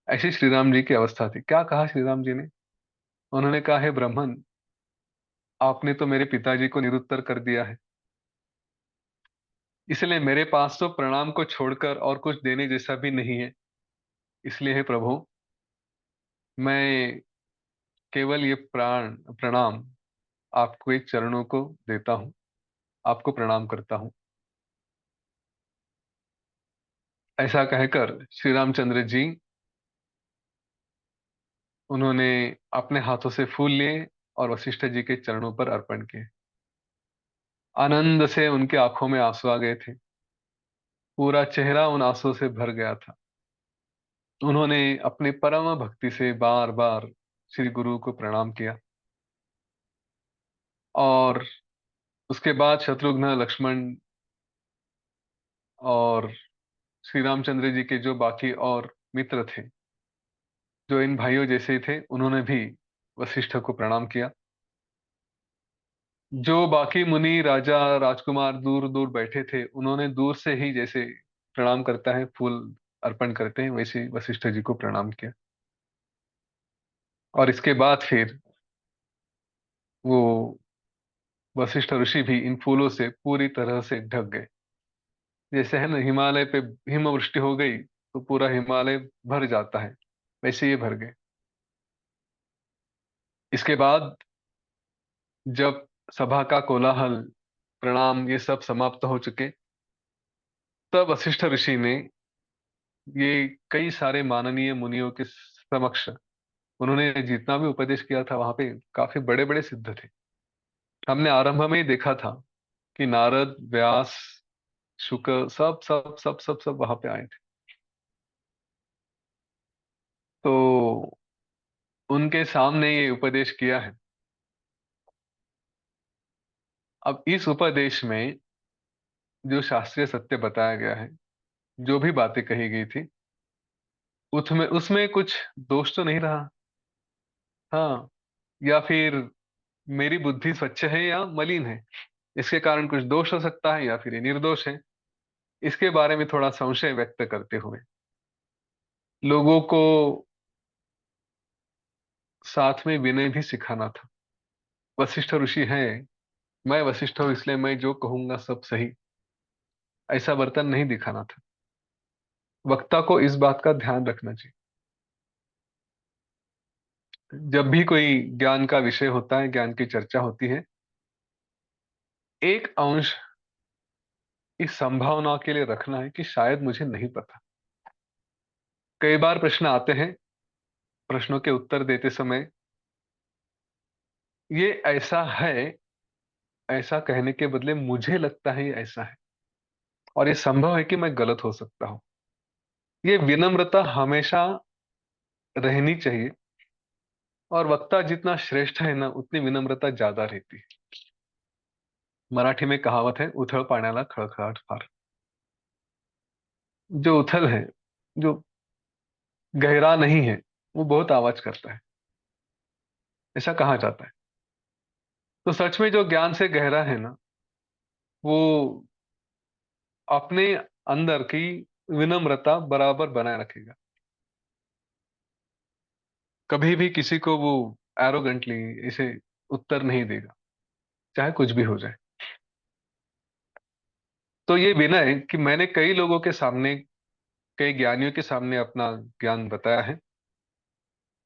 ऐसी श्री राम जी की अवस्था थी। क्या कहा श्री राम जी ने? उन्होंने कहा, हे ब्राह्मण, आपने तो मेरे पिताजी को निरुत्तर कर दिया है, इसलिए मेरे पास तो प्रणाम को छोड़कर और कुछ देने जैसा भी नहीं है। इसलिए हे प्रभु, मैं केवल ये प्रणाम आपको एक चरणों को देता हूं, आपको प्रणाम करता हूं। ऐसा कहकर श्री रामचंद्र जी, उन्होंने अपने हाथों से फूल लिए और वशिष्ठ जी के चरणों पर अर्पण किए। आनंद से उनके आंखों में आंसू आ गए थे। पूरा चेहरा उन आंसुओं से भर गया था। उन्होंने अपनी परम भक्ति से बार बार श्री गुरु को प्रणाम किया। और उसके बाद शत्रुघ्न, लक्ष्मण और श्री रामचंद्र जी के जो बाकी और मित्र थे, जो इन भाइयों जैसे ही थे, उन्होंने भी वशिष्ठ को प्रणाम किया। जो बाकी मुनि, राजा, राजकुमार दूर दूर बैठे थे, उन्होंने दूर से ही, जैसे प्रणाम करता है, फूल अर्पण करते हैं, वैसे ही वशिष्ठ जी को प्रणाम किया। और इसके बाद फिर वो वशिष्ठ ऋषि भी इन फूलों से पूरी तरह से ढक गए। जैसे है ना, हिमालय पे हिमवृष्टि हो गई तो पूरा हिमालय भर जाता है, वैसे ये भर गए। इसके बाद जब सभा का कोलाहल, प्रणाम, ये सब समाप्त हो चुके, तब वशिष्ठ ऋषि ने ये कई सारे माननीय मुनियों के समक्ष, उन्होंने जितना भी उपदेश किया था, वहां पे काफी बड़े बड़े सिद्ध थे। हमने आरंभ में ही देखा था कि नारद, व्यास, शुक, सब सब सब सब सब वहां पे आए थे। तो उनके सामने ये उपदेश किया है। अब इस उपदेश में जो शास्त्रीय सत्य बताया गया है, जो भी बातें कही गई थी, उसमें उसमें कुछ दोष तो नहीं रहा। हाँ, या फिर मेरी बुद्धि स्वच्छ है या मलिन है, इसके कारण कुछ दोष हो सकता है, या फिर ये निर्दोष है, इसके बारे में थोड़ा संशय व्यक्त करते हुए लोगों को साथ में विनय भी सिखाना था। वशिष्ठ ऋषि है, मैं वशिष्ठ हूं, इसलिए मैं जो कहूंगा सब सही, ऐसा वर्तन नहीं दिखाना था। वक्ता को इस बात का ध्यान रखना चाहिए। जब भी कोई ज्ञान का विषय होता है, ज्ञान की चर्चा होती है, एक अंश इस संभावना के लिए रखना है कि शायद मुझे नहीं पता। कई बार प्रश्न आते हैं, प्रश्नों के उत्तर देते समय ये ऐसा है, ऐसा कहने के बदले मुझे लगता है ये ऐसा है, और ये संभव है कि मैं गलत हो सकता हूं। ये विनम्रता हमेशा रहनी चाहिए। और वक्ता जितना श्रेष्ठ है ना, उतनी विनम्रता ज्यादा रहती है। मराठी में कहावत है, उथळ पाण्याला खळखळाट फार। जो उथल है, जो गहरा नहीं है, वो बहुत आवाज करता है, ऐसा कहा जाता है। तो सच में जो ज्ञान से गहरा है ना, वो अपने अंदर की विनम्रता बराबर बनाए रखेगा। कभी भी किसी को वो एरोगेंटली इसे उत्तर नहीं देगा, चाहे कुछ भी हो जाए। तो ये विनय कि मैंने कई लोगों के सामने, कई ज्ञानियों के सामने अपना ज्ञान बताया है,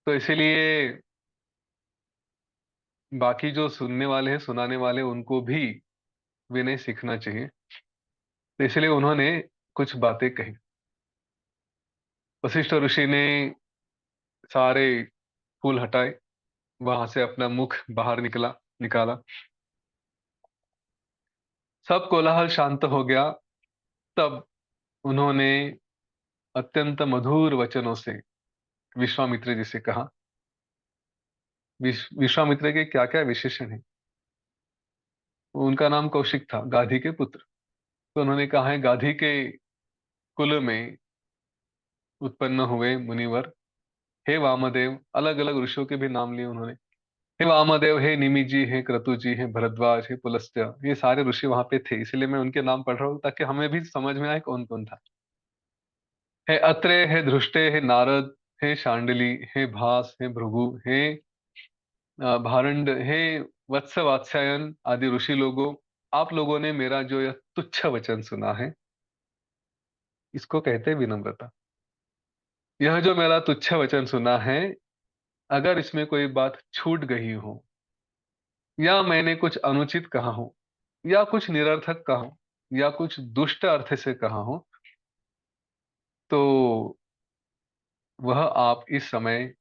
तो इसीलिए बाकी जो सुनने वाले हैं, सुनाने वाले, उनको भी विनय सीखना चाहिए। तो इसलिए उन्होंने कुछ बातें कही। वशिष्ठ ऋषि ने सारे फूल हटाए, वहां से अपना मुख बाहर निकाला। सब कोलाहल शांत हो गया। तब उन्होंने अत्यंत मधुर वचनों से विश्वामित्र जी से कहा विश्वामित्र के क्या क्या विशेषण है। उनका नाम कौशिक था, गाधी के पुत्र। तो उन्होंने कहा है गाधी के कुल में उत्पन्न हुए मुनिवर, हे वामदेव। अलग अलग ऋषियों के भी नाम लिए उन्होंने। हे वामदेव, हे निमि जी, हे क्रतु जी, हे भरद्वाज, हे पुलस्त्य, ये सारे ऋषि वहां पे थे, इसलिए मैं उनके नाम पढ़ रहा हूँ ताकि हमें भी समझ में आए कौन कौन था। हे अत्रे, हे धृष्टे, हे नारद, हे शांडिली, हे भास, हे भृगु, हे भारंड, हे वत्स वात्स्यायन आदि ऋषि लोगों, आप लोगों ने मेरा जो यह तुच्छ वचन सुना है, इसको कहते हैं विनम्रता। यह जो मेरा तुच्छ वचन सुना है, अगर इसमें कोई बात छूट गई हो, या मैंने कुछ अनुचित कहा हो, या कुछ निरर्थक कहा हो, या कुछ दुष्ट अर्थ से कहा हो, तो वह आप इस समय,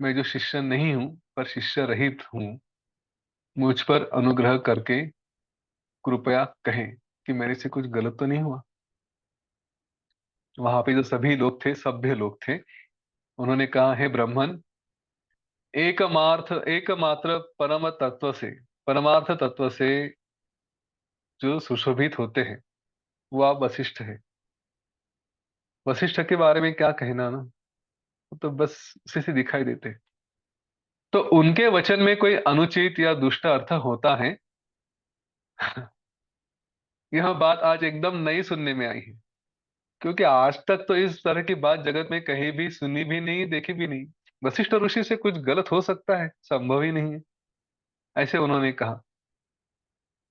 मैं जो शिष्य नहीं हूं पर शिष्य रहित हूं, मुझ पर अनुग्रह करके कृपया कहें कि मेरे से कुछ गलत तो नहीं हुआ। वहां पे जो सभी लोग थे, सभ्य लोग थे, उन्होंने कहा, हे ब्राह्मण, एकमात्र परम तत्व से, परमार्थ तत्व से जो सुशोभित होते हैं, वो आप वशिष्ठ है। वशिष्ठ के बारे में क्या कहना ना, वो तो बस उसी से दिखाई देते हैं। तो उनके वचन में कोई अनुचित या दुष्ट अर्थ होता है, यह बात आज एकदम नई सुनने में आई है। क्योंकि आज तक तो इस तरह की बात जगत में कहीं भी सुनी भी नहीं, देखी भी नहीं। वशिष्ठ ऋषि से कुछ गलत हो सकता है, संभव ही नहीं है। ऐसे उन्होंने कहा,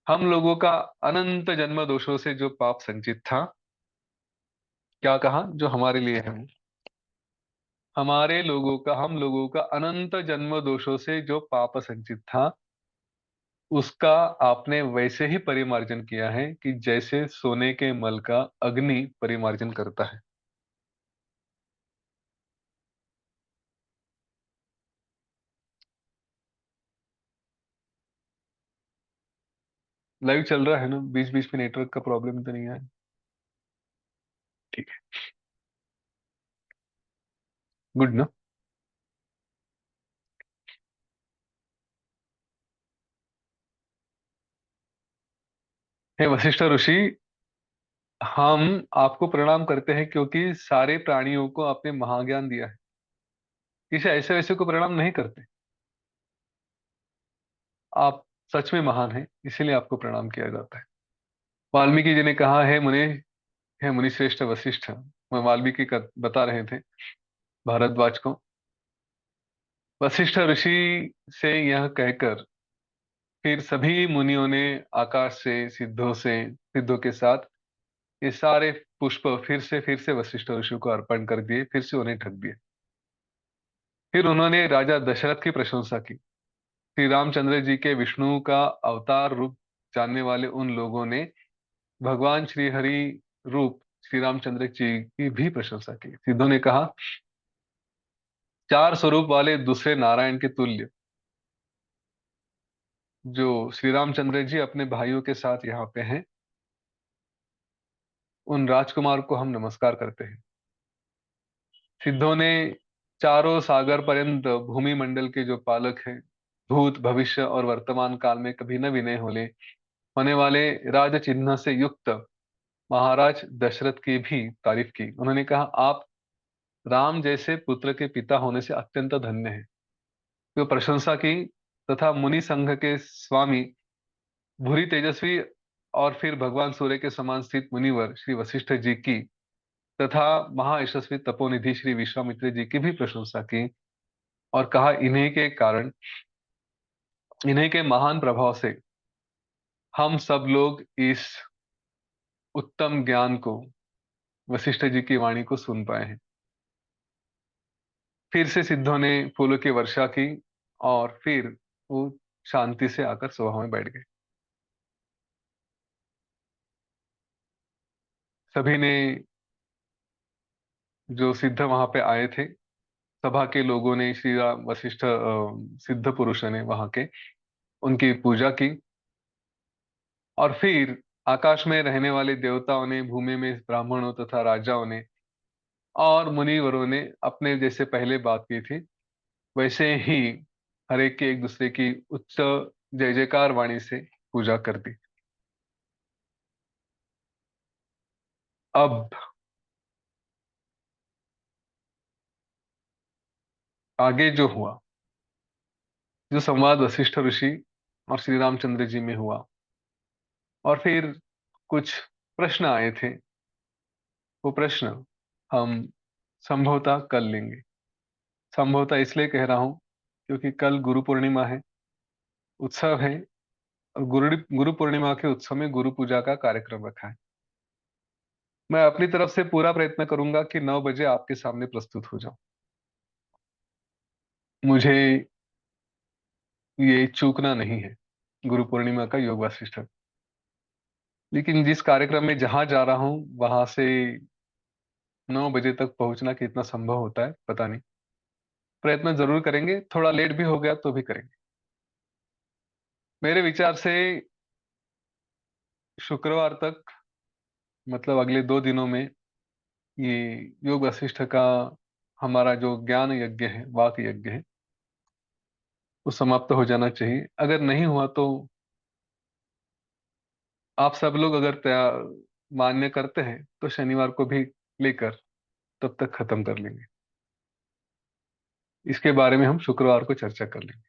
हम लोगों का अनंत जन्म दोषों से जो पाप संचित था, क्या कहा, जो हमारे लिए है, हमारे लोगों का, हम लोगों का अनंत जन्म दोषों से जो पाप संचित था, उसका आपने वैसे ही परिमार्जन किया है कि जैसे सोने के मल का अग्नि परिमार्जन करता है। लाइव चल रहा है ना, बीच बीच में नेटवर्क का प्रॉब्लम तो नहीं है? ठीक है, गुड ना। हे वशिष्ठ ऋषि, हम आपको प्रणाम करते हैं क्योंकि सारे प्राणियों को आपने महाज्ञान दिया है। किसी ऐसे वैसे को प्रणाम नहीं करते। आप सच में महान हैं, इसीलिए आपको प्रणाम किया जाता है। वाल्मीकि जी ने कहा, है मुनि श्रेष्ठ वशिष्ठ। मैं वाल्मीकि का बता रहे थे भारद्वाज को। वशिष्ठ ऋषि से यह कहकर फिर सभी मुनियों ने आकाश से, सिद्धों के साथ ये सारे पुष्प फिर से वशिष्ठ ऋषि को अर्पण कर दिए, फिर से उन्हें ढक दिए। फिर उन्होंने राजा दशरथ की प्रशंसा की। श्री रामचंद्र जी के विष्णु का अवतार रूप जानने वाले उन लोगों ने भगवान श्री हरि रूप श्री रामचंद्र जी की भी प्रशंसा की। सिद्धों ने कहा, चार स्वरूप वाले दूसरे नारायण के तुल्य जो श्री रामचंद्र जी अपने भाइयों के साथ यहाँ पे हैं, उन राजकुमार को हम नमस्कार करते हैं। सिद्धों ने चारों सागर पर्यंत भूमि मंडल के जो पालक हैं, भूत भविष्य और वर्तमान काल में कभी न विनय होने वाले राज चिन्ह से युक्त महाराज दशरथ की भी तारीफ की। उन्होंने कहा, आप राम जैसे पुत्र के पिता होने से अत्यंत धन्य हैं। तो प्रशंसा की, तथा मुनि संघ के स्वामी, भूरी तेजस्वी और फिर भगवान सूर्य के समान स्थित मुनिवर श्री वशिष्ठ जी की, तथा महायशस्वी तपोनिधि श्री विश्वामित्र जी की भी प्रशंसा की। और कहा, इन्हीं के महान प्रभाव से हम सब लोग इस उत्तम ज्ञान को, वशिष्ठ जी की वाणी को सुन पाए हैं। फिर से सिद्धों ने फूलों की वर्षा की और फिर वो शांति से आकर सभा में बैठ गए। सभी ने, जो सिद्ध वहां पे आए थे, सभा के लोगों ने, श्री राम वशिष्ठ सिद्ध पुरुष ने वहां के, उनकी पूजा की। और फिर आकाश में रहने वाले देवताओं ने, भूमि में ब्राह्मणों तथा राजाओं ने और मुनिवरों ने अपने जैसे पहले बात की थी, वैसे ही हर एक के एक दूसरे की उच्च जय जयकार वाणी से पूजा कर दी। अब आगे जो हुआ, जो संवाद वशिष्ठ ऋषि और श्री रामचंद्र जी में हुआ, और फिर कुछ प्रश्न आए थे, वो प्रश्न हम संभवतः कल लेंगे। संभवतः इसलिए कह रहा हूं क्योंकि कल गुरु पूर्णिमा है, उत्सव है, और गुरु गुरु पूर्णिमा के उत्सव में गुरु पूजा का कार्यक्रम रखा है। मैं अपनी तरफ से पूरा प्रयत्न करूंगा कि 9 बजे आपके सामने प्रस्तुत हो जाऊं। मुझे ये चूकना नहीं है गुरु पूर्णिमा का योग वासिष्ठ। लेकिन जिस कार्यक्रम में जहां जा रहा हूं वहां से 9 बजे तक पहुंचना कितना संभव होता है पता नहीं। प्रयत्न जरूर करेंगे, थोड़ा लेट भी हो गया तो भी करेंगे। मेरे विचार से शुक्रवार तक, मतलब अगले 2 दिनों में, ये योग वशिष्ठ का हमारा जो ज्ञान यज्ञ है, वाक यज्ञ है, वो समाप्त हो जाना चाहिए। अगर नहीं हुआ तो आप सब लोग अगर तैयार मान्य करते हैं तो शनिवार को भी लेकर तब तक खत्म कर लेंगे। इसके बारे में हम शुक्रवार को चर्चा कर लेंगे,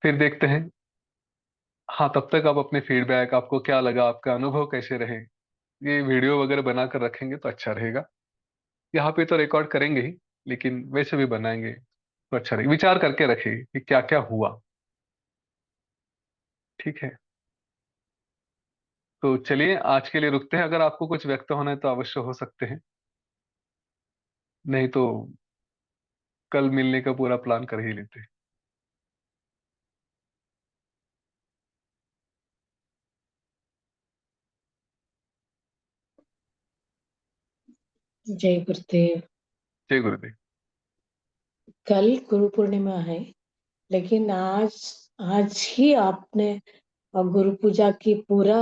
फिर देखते हैं। हाँ, तब तक आप अपने फीडबैक, आपको क्या लगा, आपका अनुभव कैसे रहे, ये वीडियो वगैरह बनाकर रखेंगे तो अच्छा रहेगा। यहाँ पे तो रिकॉर्ड करेंगे ही, लेकिन वैसे भी बनाएंगे तो अच्छा रहेगा। विचार करके रखिए कि क्या क्या हुआ। ठीक है, तो चलिए आज के लिए रुकते हैं। अगर आपको कुछ व्यक्त होना है तो अवश्य हो सकते हैं, नहीं तो कल मिलने का पूरा प्लान कर ही लेते हैं। जय गुरुदेव। जय गुरुदेव। कल गुरु पूर्णिमा है, लेकिन आज आज ही आपने गुरु पूजा की पूरा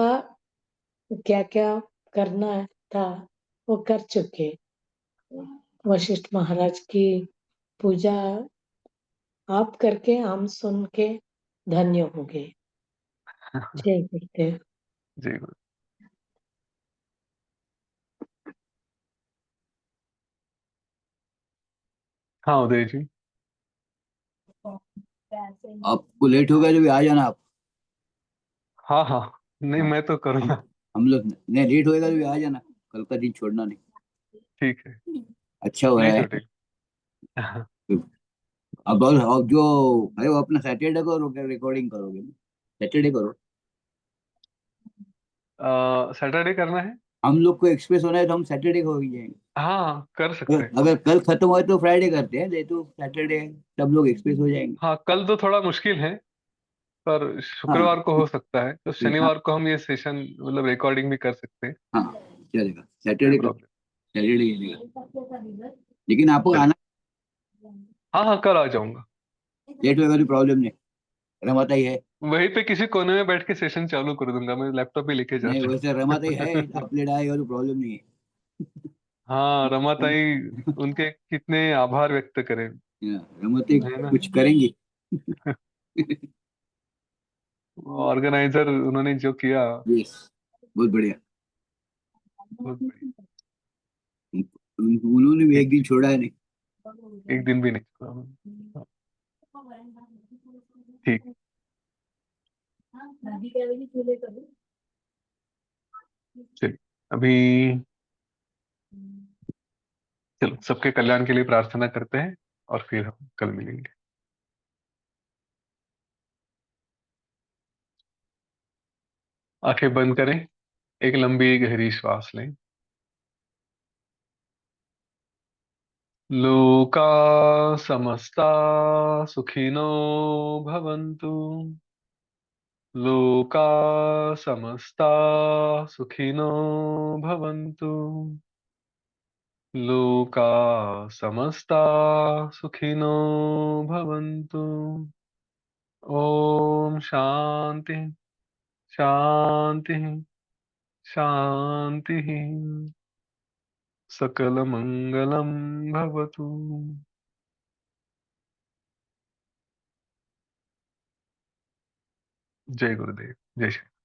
क्या क्या करना था वो कर चुके। वशिष्ठ महाराज की पूजा आप करके हम सुन के धन्य हो गए। जय गुरुदेव। जय गुरु। हाँ उदय जी। आपको लेट हो गया तो भी आ जाना आप। हाँ हाँ, नहीं हाँ, मैं तो हम करूँगा। हम लोग नहीं, लेट होएगा तो भी आ जाना। कल का दिन छोड़ना नहीं। ठीक है, अच्छा हो नहीं रहा है। छूटेगा। अब जो है वो अपना सैटरडे को रिकॉर्डिंग करोगे ना? सैटरडे करो। सैटरडे करना है। हम लोग को एक्सप्रेस होना है तो हम सैटरडे को हो ही जाएंगे। हाँ कर सकते हैं। अगर कल खत्म हो तो फ्राइडे करते हैं, नहीं तो सैटरडे सब लोग एक्सप्रेस हो जाएंगे। हाँ कल तो थोड़ा मुश्किल है, पर हाँ शुक्रवार को हो सकता है, तो हाँ शनिवार को हम ये सेशन मतलब रिकॉर्डिंग भी कर सकते हैं। हाँ, चलेगा कोई सैटरडे का। प्रॉब्लम। सैटरडे चलेगा, लेकिन आपको चलिए, आना। हाँ हाँ कल आ जाऊंगा। लेट होगा तो प्रॉब्लम नहीं, रमाता ही है। वहीं पे किसी कोने में बैठ के सेशन चालू कर दूंगा, मैं लैपटॉप भी लेके नहीं, जाता वैसे रमाता ही है। हूँ। आप लेट आएगा तो प्रॉब्लम नहीं हाँ है। रमाताई, उनके कितने आभार व्यक्त करें। रमाते है ना। कुछ करेंगी। ऑर्गेनाइजर उन्होंने जो किया, यस, बहुत बढ़िया। बहुत बढ़िया। उन्होंने भी एक ठीक, दिन छोड़ा है नहीं। एक दिन भी नहीं छोड़ा। ठीक। चलिए अभी, चलो सबके कल्याण के लिए प्रार्थना करते हैं और फिर हम कल मिलेंगे। आंखें बंद करें, एक लंबी गहरी श्वास लें। लोका समस्ता सुखिनो भवन्तु। लोका समस्ता सुखिनो भवन्तु। लोका समस्ता सुखिनो भवन्तु। ओम शांति शांति शांति। सकलमंगलं भवतु। जय गुरुदेव, जय श्री